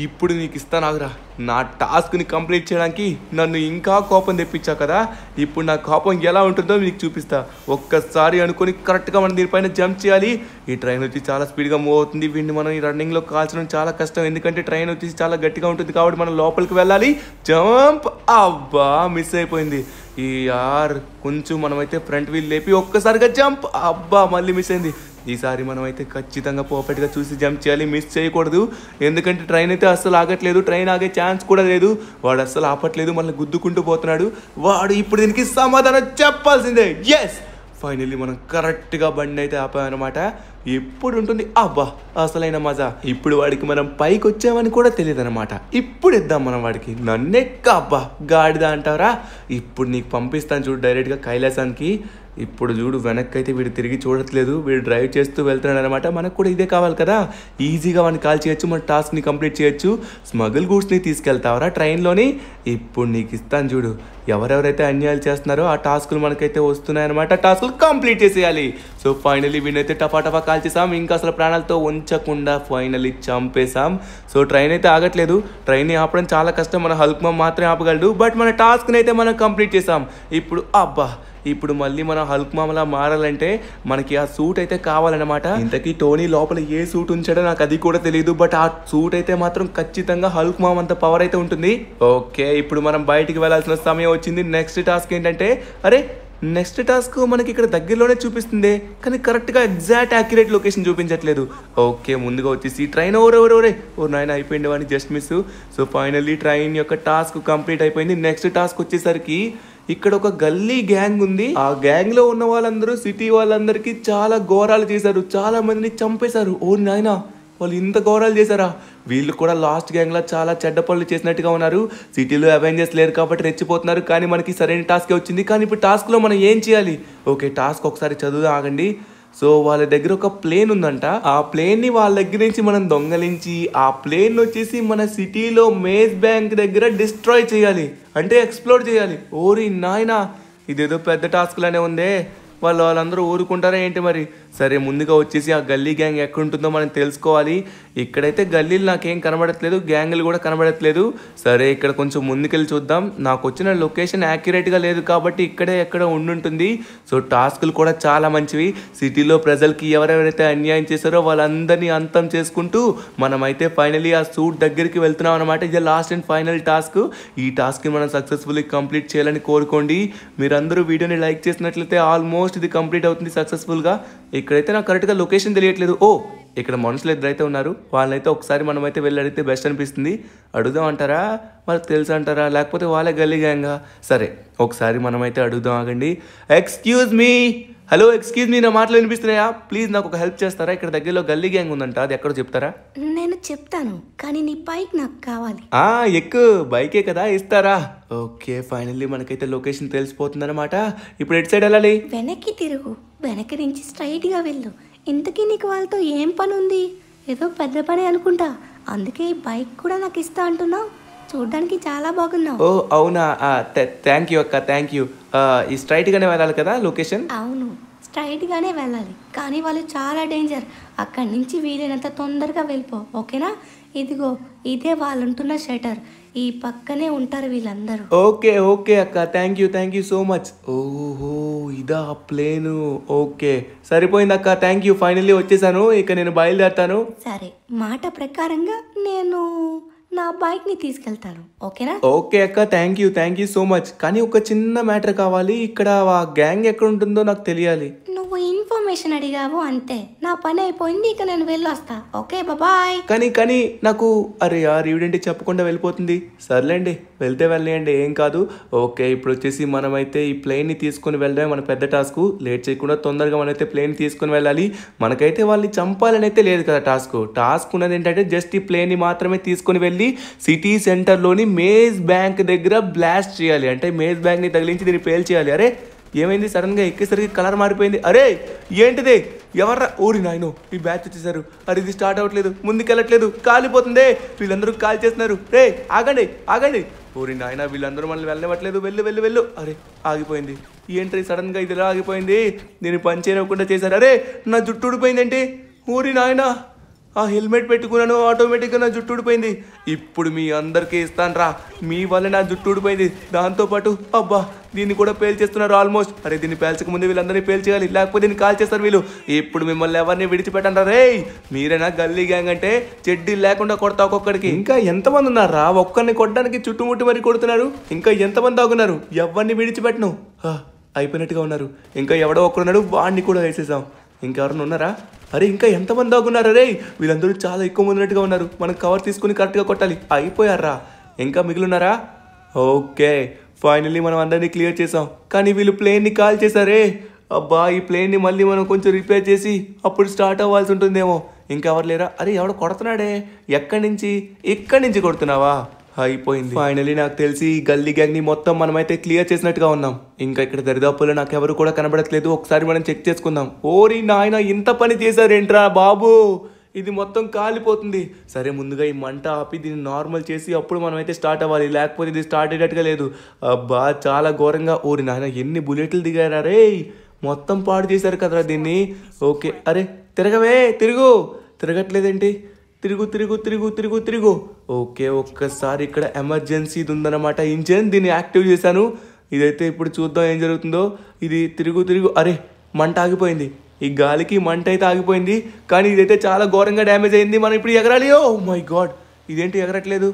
ఇప్పుడు నీకు ఇస్తానాగురా. నా టాస్క్ని కంప్లీట్ చేయడానికి నన్ను ఇంకా కోపం తెప్పించా కదా. ఇప్పుడు నా కోపం ఎలా ఉంటుందో మీకు చూపిస్తా. ఒక్కసారి అనుకొని కరెక్ట్గా మనం దీనిపైన జంప్ చేయాలి. ఈ ట్రైన్ వచ్చి చాలా స్పీడ్గా మూవ్ అవుతుంది. వీడిని మనం ఈ రన్నింగ్లో కాల్చడం చాలా కష్టం. ఎందుకంటే ట్రైన్ వచ్చి చాలా గట్టిగా ఉంటుంది కాబట్టి మనం లోపలికి వెళ్ళాలి. జంప్. అబ్బా, మిస్ అయిపోయింది. ఈ యార్ కొంచెం మనమైతే ఫ్రంట్ వీల్ లేపి ఒక్కసారిగా జంప్. అబ్బా, మళ్ళీ మిస్ అయింది. ఈసారి మనమైతే ఖచ్చితంగా పర్ఫెక్ట్గా చూసి జంప్ చేయాలి. మిస్ చేయకూడదు. ఎందుకంటే ట్రైన్ అయితే అస్సలు ఆగట్లేదు. ట్రైన్ ఆగే ఛాన్స్ కూడా లేదు. వాడు అస్సలు ఆపట్లేదు. మనల్ని గుద్దుకుంటూ పోతున్నాడు. వాడు ఇప్పుడు దీనికి సమాధానం చెప్పాల్సిందే. ఎస్, ఫైనల్లీ మనం కరెక్ట్గా బండి అయితే ఆపామన్నమాట. ఎప్పుడు ఉంటుంది అబ్బా అసలైన మజా. ఇప్పుడు వాడికి మనం పైకి వచ్చామని కూడా తెలియదు అనమాట. ఇప్పుడు ఇద్దాం మనం వాడికి. నన్నెక్క అబ్బా గాడిద అంటారా? ఇప్పుడు నీకు పంపిస్తాను చూడు డైరెక్ట్గా కైలాసానికి. ఇప్పుడు చూడు, వెనక్కి అయితే వీడు తిరిగి చూడట్లేదు. వీడు డ్రైవ్ చేస్తూ వెళ్తున్నాడు అనమాట. మనకు కూడా ఇదే కావాలి కదా. ఈజీగా వాడిని కాల్ చేయొచ్చు, మన టాస్క్ని కంప్లీట్ చేయొచ్చు. స్మగుల్ గూడ్స్ని తీసుకెళ్తావరా ట్రైన్లోని? ఇప్పుడు నీకు ఇస్తాను చూడు. ఎవరెవరైతే అన్యాయాలు చేస్తున్నారో ఆ టాస్కులు మనకైతే వస్తున్నాయన్నమాట. టాస్కులు కంప్లీట్ చేసేయాలి. సో ఫైనల్లీ వీడైతే టపా కాల్ చేసాం. ఇంకా అసలు ప్రాణాలతో ఉంచకుండా ఫైనల్లీ చంపేశాం. సో ట్రైన్ అయితే ఆగట్లేదు. ట్రైన్ని ఆపడం చాలా కష్టం. మన హల్క్ మామ్ మాత్రమే ఆపగలడు. బట్ మన టాస్క్ని అయితే మనం కంప్లీట్ చేసాం. ఇప్పుడు అబ్బా, ఇప్పుడు మళ్ళీ మనం హల్క్ మామలా మారాలంటే మనకి ఆ సూట్ అయితే కావాలన్నమాట. ఇంతకీ టోనీ లోపల ఏ సూట్ ఉంచాడో నాకు అది కూడా తెలియదు. బట్ ఆ సూట్ అయితే మాత్రం ఖచ్చితంగా హల్క్ మామ్ అంత పవర్ అయితే ఉంటుంది. ఓకే, ఇప్పుడు మనం బయటికి వెళ్ళాల్సిన సమయం వచ్చింది. నెక్స్ట్ టాస్క్ ఏంటంటే, నెక్స్ట్ టాస్క్ మనకి ఇక్కడ దగ్గరలోనే చూపిస్తుంది, కానీ కరెక్ట్గా ఎగ్జాక్ట్ యాక్యురేట్ లొకేషన్ చూపించట్లేదు. ఓకే, ముందుగా వచ్చేసి ట్రైన్ ఓ నాయన అయిపోయింది వాడిని just miss. So finally train యొక్క టాస్క్ కంప్లీట్ అయిపోయింది. నెక్స్ట్ టాస్క్ వచ్చేసరికి ఇక్కడ ఒక గల్లీ గ్యాంగ్ ఉంది. ఆ గ్యాంగ్ లో ఉన్న వాళ్ళందరూ సిటీ వాళ్ళందరికీ చాలా ఘోరాలు చేశారు, చాలా మందిని చంపేశారు. ఓ నాయనా, వాళ్ళు ఇంత ఘోరాలు చేశారా? వీళ్ళు కూడా లాస్ట్ గ్యాంగ్ లో చాలా చెడ్డ పనులు చేసినట్టుగా ఉన్నారు. సిటీలో అవెంజర్స్ లేరు కాబట్టి రెచ్చిపోతున్నారు, కానీ మనకి సరైన టాస్క్ వచ్చింది. కానీ ఇప్పుడు టాస్క్ లో మనం ఏం చేయాలి? ఓకే, టాస్క్ ఒకసారి చదువుదాం, ఆగండి. సో వాళ్ళ దగ్గర ఒక ప్లేన్ ఉందంట. ఆ ప్లేన్ ని వాళ్ళ దగ్గర నుంచి మనం దొంగలించి ఆ ప్లేన్ వచ్చేసి మన సిటీలో మేజ్ బ్యాంక్ దగ్గర డిస్ట్రాయ్ చేయాలి, అంటే ఎక్స్ప్లోర్ చేయాలి. ఓరి నాయనా, ఇదేదో పెద్ద టాస్క్ లానే ఉందే. వాళ్ళందరూ ఊరుకుంటారా ఏంటి మరి? సరే, ముందుగా వచ్చేసి ఆ గల్లీ గ్యాంగ్ ఎక్కడుంటుందో మనం తెలుసుకోవాలి. ఇక్కడైతే గల్లీలు నాకేం కనబడట్లేదు, గ్యాంగులు కూడా కనబడట్లేదు. సరే, ఇక్కడ కొంచెం ముందుకెళ్ళి చూద్దాం. నాకు వచ్చిన లొకేషన్ యాక్యురేట్గా లేదు కాబట్టి ఇక్కడే ఎక్కడ ఉండుంటుంది. సో టాస్కులు కూడా చాలా మంచివి. సిటీలో ప్రజలకి ఎవరెవరైతే అన్యాయం చేశారో వాళ్ళందరినీ అంతం చేసుకుంటూ మనమైతే ఫైనలీ ఆ సూట్ దగ్గరికి వెళ్తున్నాం అనమాట. ఇది లాస్ట్ అండ్ ఫైనల్ టాస్క్. ఈ టాస్క్ని మనం సక్సెస్ఫుల్లీ కంప్లీట్ చేయాలని కోరుకోండి. మీరందరూ వీడియోని లైక్ చేసినట్లయితే ఆల్మోస్ట్ ఇది కంప్లీట్ అవుతుంది సక్సెస్ఫుల్గా. ఇక్కడైతే నాకు కరెక్ట్గా లొకేషన్ తెలియట్లేదు. ఓ, ఇక్కడ మనుషులు ఇద్దరైతే ఉన్నారు. వాళ్ళైతే ఒకసారి మనమైతే వెళ్ళి అడిగితే బెస్ట్ అనిపిస్తుంది. అడుగుదాం అంటారా? వాళ్ళకి తెలుసు అంటారా? లేకపోతే వాళ్ళే గల్లీ గ్యాంగా? సరే, ఒకసారి మనమైతే అడుగుదాం, ఆగండి. Excuse me, hello, excuse me, నా మాటలు వినిపిస్తున్నాయా? ప్లీజ్ నాకు ఒక హెల్ప్ చేస్తారా? ఇక్కడ దగ్గరలో గల్లీ గ్యాంగ్ ఉందంట, అది ఎక్కడో చెప్తారా? నేను చెప్తాను, కానీ నీ బైక్ నాకు కావాలి. ఎక్కు, బైకే కదా, ఇస్తారా? ఓకే, ఫైనల్లీ మనకైతే లొకేషన్ తెలిసిపోతుంది అనమాట. ఇప్పుడు ఎటు సైడ్ వెళ్ళాలి? వెనక్కి తిరుగు, వెనక్కి నుంచి స్ట్రైట్గా వెళ్ళు. ఇంతకీ నీకు వాళ్ళతో ఏం పని ఉంది? ఏదో పెద్ద పని అనుకుంటా, అందుకే ఈ బైక్ కూడా నాకు ఇస్తా అంటున్నావు. చూడ్డానికి చాలా బాగున్నావు. ఓ అవునా, థ్యాంక్ యూ అక్క, థ్యాంక్ యూ. ఈ స్ట్రైట్గానే వెళ్ళాలి కదా లొకేషన్? అవును, స్ట్రైట్గానే వెళ్ళాలి, కానీ వాళ్ళు చాలా డేంజర్. అక్కడి నుంచి వీలైనంత తొందరగా వెళ్ళిపో, ఓకేనా? ఇదిగో, ఇదే వాళ్ళు ఉంటున్న షటర్, ఈ పక్కనే ఉంటారు వీళ్ళందరూ. ఓకే ఓకే అక్క, థ్యాంక్ యూ సో మచ్. ఓహో, ఇదా ప్లేను. ఓకే, సరిపోయింది అక్క, థ్యాంక్ యూ. ఫైనల్లీ వచ్చేసాను, ఇక నేను బయలుదేరుతాను. సరే, మాట ప్రకారంగా నేను నా బైక్ని తీసుకెళ్తాను, ఓకేనా? ఓకే అక్క, థ్యాంక్ యూ సో మచ్. కానీ ఒక చిన్న మ్యాటర్ కావాలి. ఇక్కడ ఆ గ్యాంగ్ ఎక్కడ ఉంటుందో నాకు తెలియాలి. నువ్వు ఇన్ఫర్మేషన్ అడిగావు అంతే, నా పని అయిపోయింది, ఇక నేను వెళ్ళొస్తా. Okay, bye. కానీ నాకు అరే ఈవిడేంటి చెప్పకుండా వెళ్ళిపోతుంది. సర్లేండి, వెళ్తే వెళ్ళండి, ఏం కాదు. ఓకే, ఇప్పుడు వచ్చేసి మనమైతే ఈ ప్లేన్ని తీసుకొని వెళ్ళడమే మన పెద్ద టాస్క్. లేట్ చేయకుండా తొందరగా మనమైతే ప్లేన్ తీసుకొని వెళ్ళాలి. మనకైతే వాళ్ళని చంపాలని అయితే లేదు కదా టాస్క్ ఉన్నది ఏంటంటే జస్ట్ ఈ ప్లేన్ని మాత్రమే తీసుకొని వెళ్ళి సిటీ సెంటర్లోని మేజ్ బ్యాంక్ దగ్గర బ్లాస్ట్ చేయాలి, అంటే మేజ్ బ్యాంక్ని తగిలించి దీన్ని పేల్ చేయాలి. అరే ఏమైంది? సడన్గా ఎక్కేసరికి కలర్ మారిపోయింది. అరే ఏంటిది? ఎవర్రా? ఓరి నాయనో, ఈ బ్యాచ్ వచ్చేసారు. అరే ఇది స్టార్ట్ అవ్వట్లేదు, ముందుకెళ్ళట్లేదు, కాలిపోతుంది. వీళ్ళందరూ కాల్ చేస్తున్నారు. రే ఆగండి. ఓరి నాయన, వీళ్ళందరూ మనల్ని వెళ్ళనివ్వట్లేదు. వెళ్ళు. అరే ఆగిపోయింది. ఏంటి సడన్గా ఇది ఎలా ఆగిపోయింది? నేను పని చేయకుండా చేశారు. అరే నా జుట్టు ఊడిపోయిందేంటి? ఓరి నాయన, ఆ హెల్మెట్ పెట్టుకున్నాను, ఆటోమేటిక్గా నా జుట్టు ఊడిపోయింది. ఇప్పుడు మీ అందరికీ ఇస్తాను రా, మీ వల్ల నా జుట్టు ఊడిపోయింది. దాంతోపాటు అబ్బా, దీన్ని కూడా పేల్చేస్తున్నారు ఆల్మోస్ట్. అరే దీన్ని పేల్చక ముందు వీళ్ళందరినీ పేల్చేయాలి, లేకపోతే దీన్ని కాల్ చేస్తారు వీళ్ళు. ఇప్పుడు మిమ్మల్ని ఎవరిని విడిచిపెట్టండి రే. మీరేనా గల్లీ గ్యాంగ్ అంటే? చెడ్డీ లేకుండా కొడతా ఒక్కొక్కడికి. ఇంకా ఎంతమంది ఉన్నారా? ఒక్కరిని కొట్టడానికి చుట్టుముట్టి మరి కొడుతున్నారు. ఇంకా ఎంతమంది ఆగున్నారు? ఎవరిని విడిచిపెట్టను. అయిపోయినట్టుగా ఉన్నారు. ఇంకా ఎవడో ఒక్కడున్నాడు, వాడిని కూడా వేసేసాం. ఇంకెవరన్నా ఉన్నారా? అరే ఇంకా ఎంతమంది దాగున్నారు? రే వీళ్ళందరూ చాలా ఎక్కువ మంది ఉన్నట్టుగా ఉన్నారు. మనం కవర్ తీసుకుని కరెక్ట్గా కొట్టాలి. అయిపోయారా? ఇంకా మిగిలిన్నారా? ఓకే, ఫైనల్లీ మనం అందరినీ క్లియర్ చేసాం. కానీ వీళ్ళు ప్లేన్ని కాల్ చేశారే. అబ్బా, ఈ ప్లేన్ని మళ్ళీ మనం కొంచెం రిపేర్ చేసి అప్పుడు స్టార్ట్ అవ్వాల్సి ఉంటుందేమో. ఇంకెవరు లేరా? అరే ఎవడో కొడుతున్నాడే. ఎక్కడి నుంచి? ఇక్కడి నుంచి కొడుతున్నావా? అయిపోయింది. ఫైనలీ నాకు తెలిసి గల్లీ గ్యాంగ్ ని మొత్తం మనమైతే క్లియర్ చేసినట్టుగా ఉన్నాం. ఇంకా ఇక్కడ దరిదాపుల్లో నాకు ఎవరు కూడా కనబడట్లేదు. ఒకసారి మనం చెక్ చేసుకుందాం. ఓరి నాయన, ఇంత పని చేశారేంట్రా బాబు? ఇది మొత్తం కాలిపోతుంది. సరే, ముందుగా ఈ మంట ఆపి దీన్ని నార్మల్ చేసి అప్పుడు మనమైతే స్టార్ట్ అవ్వాలి, లేకపోతే ఇది స్టార్ట్ అయ్యేటట్టుగా లేదు. అబ్బా, చాలా ఘోరంగా. ఓరి నాయన, ఎన్ని బుల్లెట్లు దిగారా రే. మొత్తం పాడు చేశారు కదరా దీన్ని. ఓకే, అరే తిరగట్లేదేంటి? తిరుగు. ఓకే, ఒక్కసారి ఇక్కడ ఎమర్జెన్సీ ఇది ఉందన్నమాట, ఇంజిన్. దీన్ని యాక్టివ్ చేశాను. ఇదైతే ఇప్పుడు చూద్దాం ఏం జరుగుతుందో. ఇది తిరుగు. అరే మంట ఆగిపోయింది. ఈ గాలికి మంట అయితే ఆగిపోయింది, కానీ ఇదైతే చాలా ఘోరంగా డ్యామేజ్ అయింది. మనం ఇప్పుడు ఎగరాలి. ఓ మై గాడ్, ఇదేంటి ఎగరట్లేదు?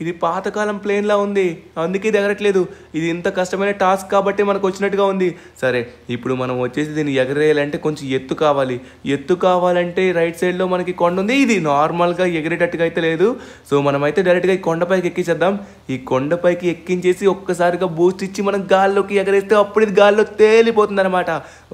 ఇది పాతకాలం ప్లేన్ లా ఉంది, అందుకే ఇది ఎగరట్లేదు. ఇది ఇంత కష్టమైన టాస్క్ కాబట్టి మనకు వచ్చినట్టుగా ఉంది. సరే ఇప్పుడు మనం వచ్చేసి దీన్ని ఎగరేయాలంటే కొంచెం ఎత్తు కావాలి. ఎత్తు కావాలంటే రైట్ సైడ్లో మనకి కొండ ఉంది. ఇది నార్మల్గా ఎగిరేటట్టుగా అయితే లేదు. సో మనమైతే డైరెక్ట్గా ఈ కొండపైకి ఎక్కించేద్దాం. ఈ కొండపైకి ఎక్కించేసి ఒక్కసారిగా బూస్ట్ ఇచ్చి మనం గాల్లోకి ఎగరేస్తే అప్పుడు ఇది గాల్లో తేలిపోతుంది అనమాట.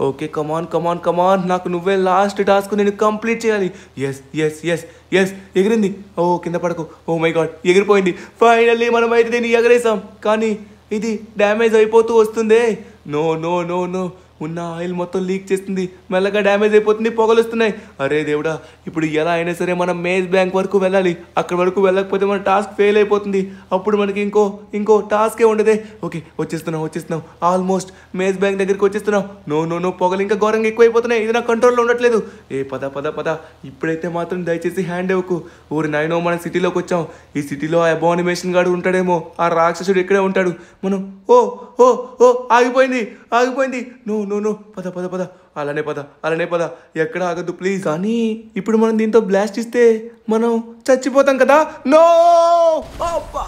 ఓకే కమాన్ కమాన్ కమాన్, నాకు నువ్వే లాస్ట్ టాస్క్ నేను కంప్లీట్ చేయాలి. ఎస్ ఎస్ ఎస్ ఎస్, ఎగిరింది. ఓ కింద పడకు. ఓ మై గాడ్, ఎగిరిపోయింది. ఫైనల్లీ మనం అయితే దీన్ని ఎగరేసాం. కానీ ఇది డ్యామేజ్ అయిపోతూ వస్తుంది. నో నో నో నో, ఉన్న ఆయిల్ మొత్తం లీక్ చేస్తుంది, మెల్లగా డ్యామేజ్ అయిపోతుంది, పొగలు వస్తున్నాయి. అరే దేవుడా, ఇప్పుడు ఎలా అయినా సరే మనం మేజ్ బ్యాంక్ వరకు వెళ్ళాలి. అక్కడ వరకు వెళ్ళకపోతే మన టాస్క్ ఫెయిల్ అయిపోతుంది. అప్పుడు మనకి ఇంకో టాస్కే ఉండదే. ఓకే వచ్చేస్తున్నాం ఆల్మోస్ట్ మేజ్ బ్యాంక్ దగ్గరికి వచ్చేస్తున్నాం. నో నో నో, పొగలు ఇంకా ఘోరంగా ఎక్కువైపోతున్నాయి. ఇది నా కంట్రోల్లో ఉండట్లేదు. పద ఇప్పుడైతే మాత్రం దయచేసి హ్యాండ్ ఇవ్వకు. ఊరి నాయనో, మన సిటీలోకి వచ్చాం. ఈ సిటీలో ఆ అబానిమేషన్ గాడు ఉంటాడేమో, ఆ రాక్షసుడు ఇక్కడే ఉంటాడు. మనం ఆగిపోయింది. నో నో నో, పద అలానే పద, ఎక్కడ ఆగద్దు ప్లీజ్. కానీ ఇప్పుడు మనం దీంతో బ్లాస్ట్ ఇస్తే మనం చచ్చిపోతాం కదా. నో అబ్బా,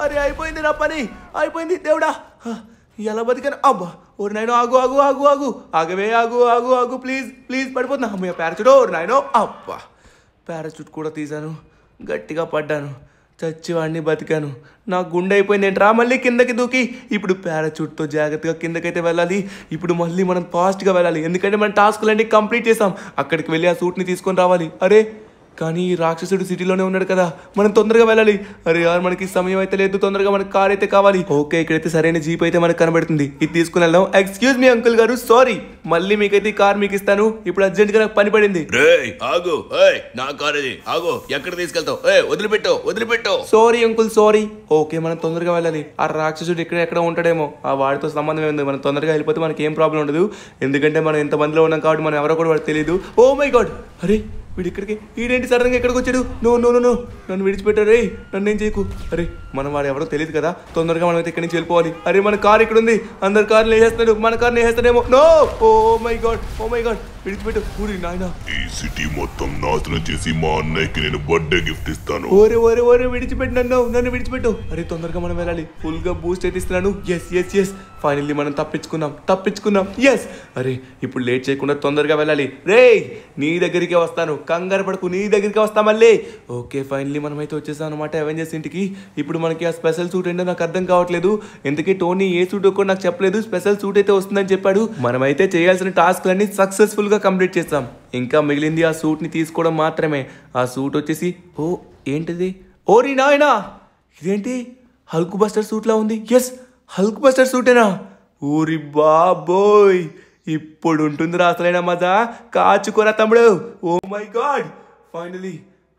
అరే అయిపోయింది నా పని, అయిపోయింది దేవుడా. ఎలా బతికాను? అబ్బా, ఓరి నాయనో, ఆగు ఆగవే, ఆగు ప్లీజ్ పడిపోతున్నా. అమ్మయ్య పారాచూట్, ఓరి నాయనో. అబ్బా, పారాచూట్ కూడా తీసాను, గట్టిగా పడ్డాను, చచ్చివాడిని బతికాను. నా గుండె అయిపోయింది ఏంట్రా. మళ్ళీ కిందకి దూకి ఇప్పుడు పారాచూట్తో జాగ్రత్తగా కిందకైతే వెళ్ళాలి. ఇప్పుడు మళ్ళీ మనం ఫాస్ట్గా వెళ్ళాలి, ఎందుకంటే మన టాస్క్లన్నీ కంప్లీట్ చేసాం. అక్కడికి వెళ్ళి ఆ సూట్ని తీసుకొని రావాలి. అరే కానీ ఈ రాక్షసుడు సిటీలోనే ఉన్నాడు కదా, మనం తొందరగా వెళ్ళాలి. అరే యార్, మనకి సమయం అయితే లేదు, తొందరగా మనకి కార్ అయితే కావాలి. ఓకే, ఇక్కడైతే సరైన జీప్ అయితే మనకు కనబడుతుంది, ఇది తీసుకుని వెళ్దాం. ఎక్స్క్యూజ్ మీ అంకుల్ గారు, సారీ, మళ్ళీ మీకైతే ఈ కార్ మీకు ఇస్తాను. ఇప్పుడు అర్జెంట్గా నాకు పని పడింది. ఆగు, నా కార్ ఇది, ఆగు, ఎక్కడ తీసుకెళ్తావు? వదిలిపెట్టు. Sorry uncle, sorry. ఓకే, మనం తొందరగా వెళ్ళాలి. ఆ రాక్షసుడు ఎక్కడ ఉంటాడేమో, ఆ వాడితో సంబంధం ఏముంది. మనం తొందరగా వెళ్ళిపోతే మనకి ఏం ప్రాబ్లం ఉండదు, ఎందుకంటే మనం ఎంత మందిలో ఉన్నాం కాబట్టి మనం ఎవరో కూడా వాడికి తెలియదు. ఓ మై గాడ్, అరే వీడు ఇక్కడికి, వీడేంటి సడన్గా ఎక్కడికి వచ్చాడు? నో నన్ను విడిచిపెట్టారు. నన్ను ఏం చేయకు. అరే మనం వాడు ఎవరో తెలియదు కదా, తొందరగా మనం అయితే ఇక్కడి నుంచి వెళ్ళిపోవాలి. అరే మన కార్ ఇక్కడ ఉంది, అందరు కార్లు వేసేస్తాడు, మన కార్ని వేసేస్తాడేమో. నో, ఓ మై గాడ్ విడిచిపెట్టు. ఊరి నాయన, ఈ సిటీ మొత్తం నాశనం చేసి మా అన్నయ్యకి నేను బర్త్డే గిఫ్ట్ ఇస్తాను. ఓరే విడిచిపెట్టు, నన్ను విడిచిపెట్టు. అరే తొందరగా మనం వెళ్ళాలి, ఫుల్ గా బూస్ట్ అయితే ఇస్తున్నాను. ఎస్ ఫైనల్లీ మనం తప్పించుకున్నాం. ఎస్, అరే ఇప్పుడు లేట్ చేయకుండా తొందరగా వెళ్ళాలి. రే నీ దగ్గరికి వస్తాను, కంగారు పడకు, నీ దగ్గరికి వస్తా మళ్ళీ. ఓకే, ఫైనల్లీ మనం అయితే వచ్చేసాం అనమాట అవెంజర్స్ ఇంటికి. ఇప్పుడు మనకి ఆ స్పెషల్ సూట్ ఏంటో నాకు అర్థం కావట్లేదు, ఎందుకే టోనీ ఏ సూట్ కూడా నాకు చెప్పలేదు. స్పెషల్ సూట్ అయితే వస్తుందని చెప్పాడు. మనమైతే చేయాల్సిన టాస్క్లన్నీ సక్సెస్ఫుల్ గా కంప్లీట్ చేస్తాం. ఇంకా మిగిలింది ఆ సూట్ ని తీసుకోవడం మాత్రమే. ఆ సూట్ వచ్చేసి, ఏంటిది? ఓరి నాయనా, ఇదేంటి హల్క్ బస్టర్ సూట్ లా ఉంది. ఎస్, హల్క్ బస్టర్ సూటేనా? ఊరి బాబోయ్, ఇప్పుడు ఉంటుంది అసలైన మజా. కాచుకోరా తమ్ముడు. Oh my god, finally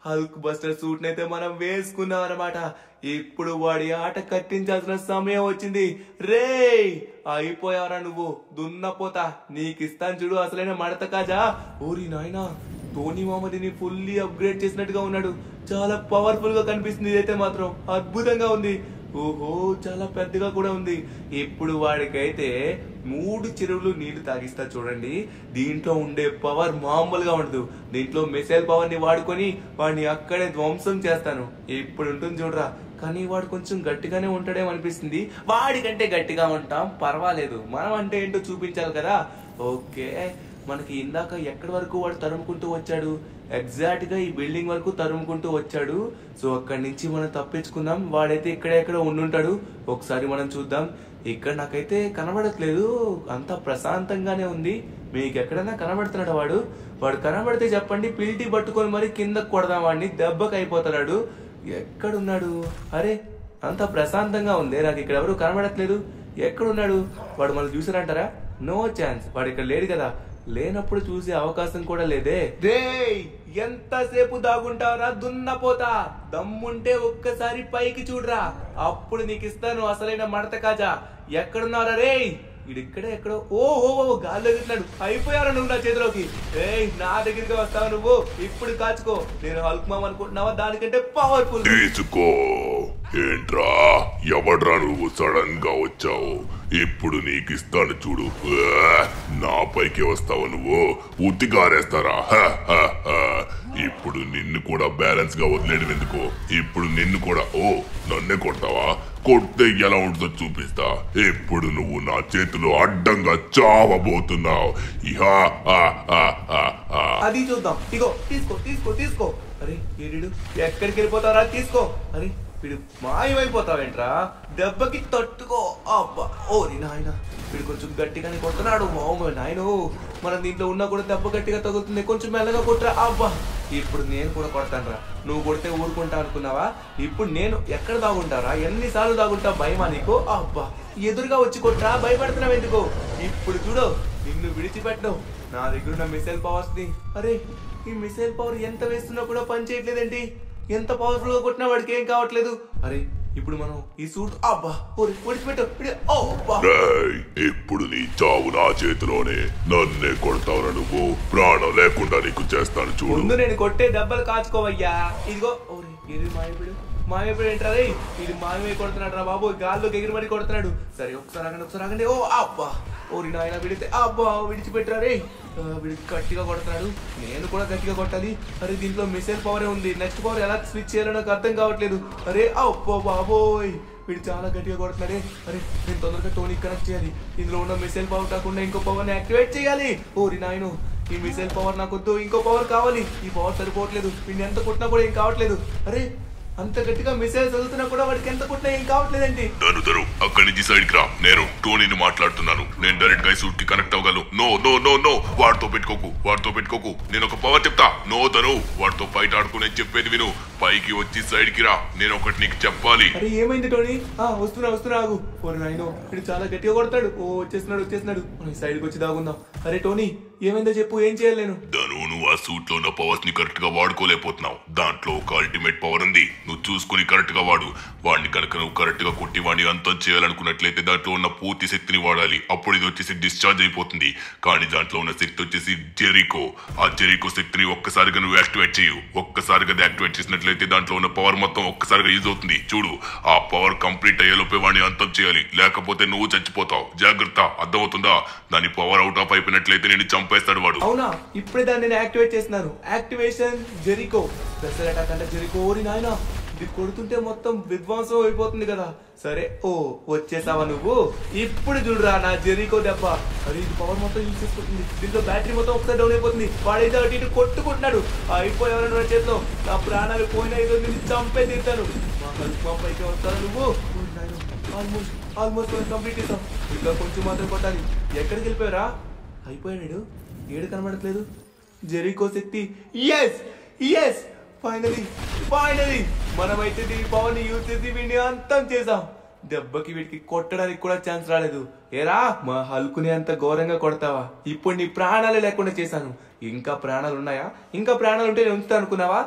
hulk buster suit అయితే మనం వేసుకున్నాం అనమాట. ఇప్పుడు వాడి ఆట కట్టించాల్సిన సమయం వచ్చింది. రే అయిపోయావరా నువ్వు దున్నపోతా, నీకిస్తాను చూడు అసలైన మడత కాజా. ఓరి నాయనా, టోనీ మామదిని ఫుల్లీ అప్గ్రేడ్ చేసినట్టుగా ఉన్నాడు. చాలా పవర్ఫుల్ గా కనిపిస్తుంది. ఇదైతే మాత్రం అద్భుతంగా ఉంది. ఓహో, చాలా పెద్దగా కూడా ఉంది. ఇప్పుడు వాడికైతే 3 చెరువులు నీళ్లు తాగిస్తా చూడండి. దీంట్లో ఉండే పవర్ మామూలుగా ఉండదు. దీంట్లో మిసైల్ పవర్ ని వాడుకొని వాడిని అక్కడే ధ్వంసం చేస్తాను. ఇప్పుడు ఉంటుంది చూడరా. కానీ వాడు కొంచెం గట్టిగానే ఉంటాడేమో అనిపిస్తుంది. వాడికంటే గట్టిగా ఉంటాం, పర్వాలేదు. మనం అంటే ఏంటో చూపించాలి కదా. ఓకే, మనకి ఇందాక ఎక్కడి వరకు వాడు తరుముకుంటూ వచ్చాడు? ఎగ్జాక్ట్ గా ఈ బిల్డింగ్ వరకు తరుముకుంటూ వచ్చాడు. సో అక్కడి నుంచి మనం తప్పించుకుందాం. వాడైతే ఎక్కడెక్కడ ఉండుంటాడు, ఒకసారి మనం చూద్దాం. ఇక్కడ నాకైతే కనబడట్లేదు, అంతా ప్రశాంతంగానే ఉంది. మీకు ఎక్కడైనా కనబడుతున్నాడు వాడు కనబడితే చెప్పండి, పిల్టి పట్టుకొని మరి కిందకు కొడదాం వాడిని, దెబ్బకి అయిపోతున్నాడు. ఎక్కడున్నాడు? అరే అంతా ప్రశాంతంగా ఉంది, నాకు ఇక్కడ ఎవరు కనబడట్లేదు. ఎక్కడున్నాడు వాడు? మనం చూసారంటారా? నో ఛాన్స్, వాడు ఇక్కడ లేడు కదా. లేనప్పుడు చూసే అవకాశం కూడా లేదే. రే ఎంతసేపు దాగుంటావరా దున్నపోతా? దమ్ముంటే ఒక్కసారి పైకి చూడరా, అప్పుడు నీకు ఇస్తాను అసలైన మడత కాజా. ఎక్కడున్నారా రే? ఇక్కడే ఎక్కడో. ఓ గాల్లో ఎగురుతున్నాడు. అయిపోయారా నువ్వు నా చేతిలోకి? నా దగ్గరికి వస్తావా నువ్వు? ఇప్పుడు కాచుకో. నేను హల్క్ మామ్ అనుకుంటున్నావా? దానికంటే పవర్ఫుల్. ఏంట్రా ఎవడ్రా నువ్వు సడన్ గా వచ్చావు? ఇప్పుడు నీకు ఇస్తాను చూడు. నా పైకి వస్తావు నువ్వు? ఉత్తిగారేస్తారా? ఇప్పుడు నిన్ను కూడా బ్యాలెన్స్ గా వదిలేడు ఎందుకు? ఇప్పుడు నిన్ను కూడా నన్నే కొడతావా? కొడితే ఎలా ఉంటుందో చూపిస్తా. ఇప్పుడు నువ్వు నా చేతిలో అడ్డంగా చావబోతున్నావు. అది చూద్దాం. ఇగో తీసుకో తీసుకో తీసుకో. అరే వీడు ఎక్కడికి వెళ్ళిపోతారా? తీసుకో. అరే వీడు మాయమైపోతావేంట్రా? దెబ్బకి తట్టుకో. అబ్బా ఓరి నాయన, వీడు కొంచెం గట్టిగానే కొడుతున్నాడు. నాయన మనం దీంట్లో ఉన్నా కూడా దెబ్బ గట్టిగా తగులుతుంది. కొంచెం మెల్లగా కొట్టరా. అబ్బా ఇప్పుడు నేను కూడా కొడతానురా. నువ్వు కొడితే ఊరుకుంటా అనుకున్నావా? ఇప్పుడు నేను ఎక్కడ దాగుంటారా? ఎన్నిసార్లు దాగుంటా? భయమా నీకు? అబ్బా ఎదురుగా వచ్చి కొట్టరా. భయపడుతున్నావు ఎందుకు? ఇప్పుడు చూడు, నిన్ను విడిచిపెట్టను. నా దగ్గర ఉన్న మిసైల్ పవర్స్ ని. అరే ఈ మిసైల్ పవర్ ఎంత వేస్తున్నా కూడా పని చేయట్లేదండి. ఎంత పవర్ఫుల్ గా కొట్టినా వాడికి ఏం కావట్లేదు. అరే ఇప్పుడు మనం ఈ సూట్ ఒడిచిపెట్టు. ఇప్పుడు నీ చావు నా చేతిలోనే. నన్నే కొడతావురా నువ్వు? ప్రాణం లేకుండా నీకు చేస్తాను చూడు. ముందు నేను కొట్టే దెబ్బలు కాచుకోవయ్యా. ఇదిగో ఇది మాయమైపోయాడు ఏంట్రా? ఇది మాయమై కొడుతున్నాడు రా బాబు. గాల్లోకి ఎగిరి మరీ కొడుతున్నాడు. సరే ఒకసారి ఆగండి. అబ్బా ఓరి నాయన విడితే. అబ్బా విడిచిపెట్టరా రే. వీడికి గట్టిగా కొడుతున్నాడు. నేను కూడా గట్టిగా కొట్టాలి. అరే దీంట్లో మిసైల్ పవరే ఉంది. నెక్స్ట్ పవర్ ఎలా స్విచ్ చేయాలో నాకు అర్థం కావట్లేదు. అరే అబ్బో బాబోయ్ వీడు చాలా గట్టిగా కొడుతున్నాడే. అరే నేను తొందరగా టోనీ కనెక్ట్ చేయాలి. ఇందులో ఉన్న మిసైల్ పవర్ కాకుండా ఇంకో పవర్ ని యాక్టివేట్ చేయాలి. ఓరి నాయను ఈ మిసైల్ పవర్ నాకు వద్దు. ఇంకో పవర్ కావాలి. ఈ పవర్ సరిపోవట్లేదు. వీడిని ఎంత కొట్టినా కూడా ఏం కావట్లేదు. అరే అంత గట్టిగా మిసైల్ చదువుతున్నా కూడా వాడికి ఎంత కొట్టినా ఏం కావట్లేదండి. తను అక్కడి నుంచి సైడ్ కి రా. నేను టోనీని మాట్లాడుతున్నాను. నేను డైరెక్ట్ గా సూట్ కి కనెక్ట్ అవ్వగలను. నో వాడితో పెట్టుకోకు. నేను ఒక పవర్ చెప్తా. తను వాడితో ఫైట్ ఆడుకునే చెప్పేది విను. పైకి వచ్చి సైడ్ కి రా. నేను ఒకటి నీకు చెప్పాలి. అరే ఏమైంది టోనీ? వస్తున్నా ఆగు. ఓరి నాయనో వీడు చాలా గట్టిగా కొడతాడు. వచ్చేస్తున్నాడు. సైడ్ కి వచ్చి దాగుందాం. అరే టోనీ ఏమైందో చెప్పు. ఏం చేయాలి నేను? నువ్వు ఆ సూట్ లో ఉన్న పవర్స్ ని కరెక్ట్ గా వాడుకోలేకపోతున్నావు. దాంట్లో ఒక అల్టిమేట్ పవర్ ఉంది. నువ్వు చూసుకుని కరెక్ట్ గా వాడు. వాడిని కనుక నువ్వు కరెక్ట్ గా కొట్టి వాడిని అంతం చేయాలనుకున్నట్లయితే దాంట్లో ఉన్న పూర్తి శక్తిని వాడాలి. అప్పుడు ఇది వచ్చేసి డిశ్చార్జ్ అయిపోతుంది. కానీ దాంట్లో ఉన్న శక్తి వచ్చేసి జెరికో. ఆ జెరికో శక్తిని ఒక్కసారిగా నువ్వు యాక్టివేట్ చేయు. ఒక్కసారిగా యాక్టివేట్ చేసినట్లయితే దాంట్లో ఉన్న పవర్ మొత్తం ఒక్కసారిగా యూజ్ అవుతుంది. చూడు, ఆ పవర్ కంప్లీట్ అయ్యేలోపే వాడిని అంతం చేయాలి. లేకపోతే నువ్వు చచ్చిపోతావు. జాగ్రత్త, అర్థమవుతుందా? దాని పవర్ అవుట్ ఆఫ్ అయిపోయినట్లయితే నేను చంపేస్తాడు వాడు. అవునా? ఇప్పుడే దాన్ని నేను యాక్టివేట్ చేస్తున్నాను. Activation Jericho. స్పెషల్ అటాక్ అంటే జెరికో. ఓరి నాయనా ఇది కొడుతుంటే మొత్తం విధ్వంసం అయిపోతుంది కదా. సరే వచ్చేసావా నువ్వు? ఇప్పుడు చూడరా నా జెరికో దెబ్బ. అరే ఇది పవర్ మొత్తం యూజ్ చేసుకుంటుంది. దీంట్లో బ్యాటరీ మొత్తం ఒకసారి డౌన్ అయిపోతుంది. వాడైతే అటు ఇటు కొట్టుకుంటున్నాడు. అయిపోయావని చేతిలో నా ప్రాణాలు పోయినా ఏదో నేను చంపే తీరుతాను. మా పైకి వస్తాను నువ్వు. ఆల్మోస్ట్ కంప్లీట్ చేసాం. ఇంకా కొంచెం మాత్రం కొట్టాలి. ఎక్కడికి వెళ్ళిపోయారా? అయిపోయాడు. ఏడు కనబడట్లేదు. జెరికో శక్తి. ఎస్ ఫైనలీ మనమైతే దీని పవర్ ని యూజ్ చేసి వీడిని అంతం చేసాం. దెబ్బకి వీడికి కొట్టడానికి కూడా ఛాన్స్ రాలేదు. ఏరా మా హల్కుని అంత ఘోరంగా కొడతావా? ఇప్పుడు నీ ప్రాణాలే లేకుండా చేశాను. ఇంకా ప్రాణాలు ఉన్నాయా? ఇంకా ప్రాణాలు ఉంటే నేను ఉంచుతా అనుకున్నావా?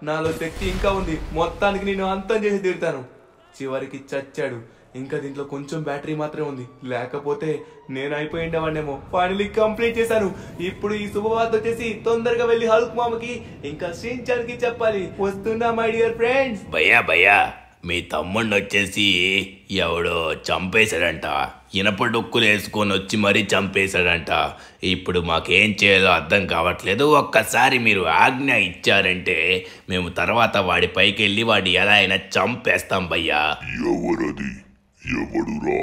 నాలో శక్తి ఇంకా ఉంది. మొత్తానికి నేను అంతం చేసి తీరుతాను. చివరికి చచ్చాడు. ఇంకా దీంట్లో కొంచెం బ్యాటరీ మాత్రమే ఉంది. లేకపోతే నేను అయిపోయిండేవాడినేమో. ఫైనలీ కంప్లీట్ చేశాను. ఇప్పుడు ఈ శుభవార్త వచ్చేసి తొందరగా వెళ్ళి హల్క్ మామకి ఇంకా షిన్చాన్ కి చెప్పాలి. వస్తున్నా మై డియర్ ఫ్రెండ్స్. భయ్యా మీ తమ్ముడిని వచ్చేసి ఎవడో చంపేశాడంట. ఇనప డొక్కులు వేసుకొని వచ్చి మరీ చంపేశాడంట. ఇప్పుడు మాకేం చేయాలో అర్థం కావట్లేదు. ఒక్కసారి మీరు ఆజ్ఞ ఇచ్చారంటే మేము తర్వాత వాడి పైకి వెళ్ళి వాడిని ఎలా అయినా చంపేస్తాం భయ్యా. ఎవడురా?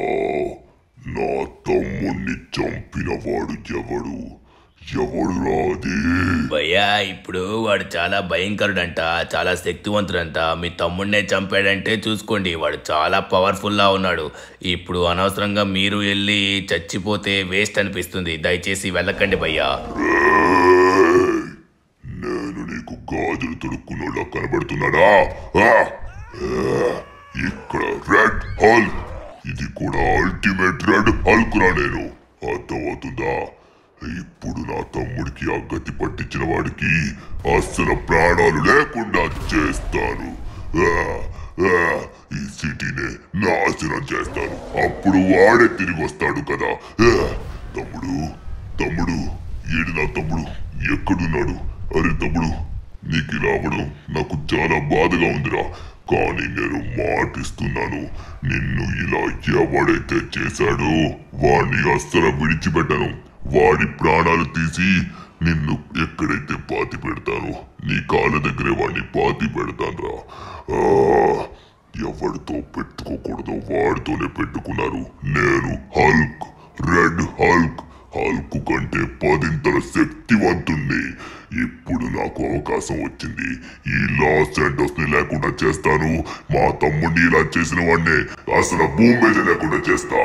నా తమ్ముణ్ణి చంపిన వాడు ఎవడురా అది? భయ్యా ఇప్పుడు వాడు చాలా భయంకరుడంట, చాలా శక్తివంతుడంట. మీ తమ్ముడినే చంపాడంటే చూసుకోండి, వాడు చాలా పవర్ఫుల్లా ఉన్నాడు. ఇప్పుడు అనవసరంగా మీరు వెళ్ళి చచ్చిపోతే వేస్ట్ అనిపిస్తుంది. దయచేసి వెళ్ళకండి భయ్యా. నేను నీకు గాజులు తొడుక్కున్నోళ్ళ కనబడుతున్నాడా? ఇక్కడ రెడ్ హల్క్. ఇది కూడా అల్టిమేట్ రెడ్ హల్క్ రా. నేను అర్థమవుతుందా? ఇప్పుడు నా తమ్ముడికి ఆ గతి పట్టించిన వాడికి అస్సలు ప్రాణాలు లేకుండా చేస్తాను. ఈ సిటీనే నాశనం చేస్తాను. అప్పుడు వాడే తిరిగి వస్తాడు కదా. తమ్ముడు ఏడు నా తమ్ముడు ఎక్కడున్నాడు? అరే తమ్ముడు, నీకు ఇలా అవ్వడం నాకు చాలా బాధగా ఉందిరా. కానీ నేను మాటిస్తున్నాను, నిన్ను ఇలా ఎవడైతే చేశాడో వాడిని అస్సలు విడిచిపెట్టను. వాడి ప్రాణాలు తీసి నిన్ను ఎక్కడైతే పాతి పెడతానో నీ కాళ్ళ దగ్గరే వాడిని పాతి పెడతానురా. ఎవరితో పెట్టుకోకూడదో వాడితోనే పెట్టుకున్నారు. నేను హల్క్, రెడ్ హల్క్. హల్క్ కంటే 10 శక్తివంతుణ్ణి. ఇప్పుడు నాకు అవకాశం వచ్చింది. ఈ లాస్ ఏంజల్స్ ని లేకుండా చేస్తాను. మా తమ్ముడిని ఇలా చేసిన వాడిని అసలు భూమి మీద లేకుండా చేస్తా.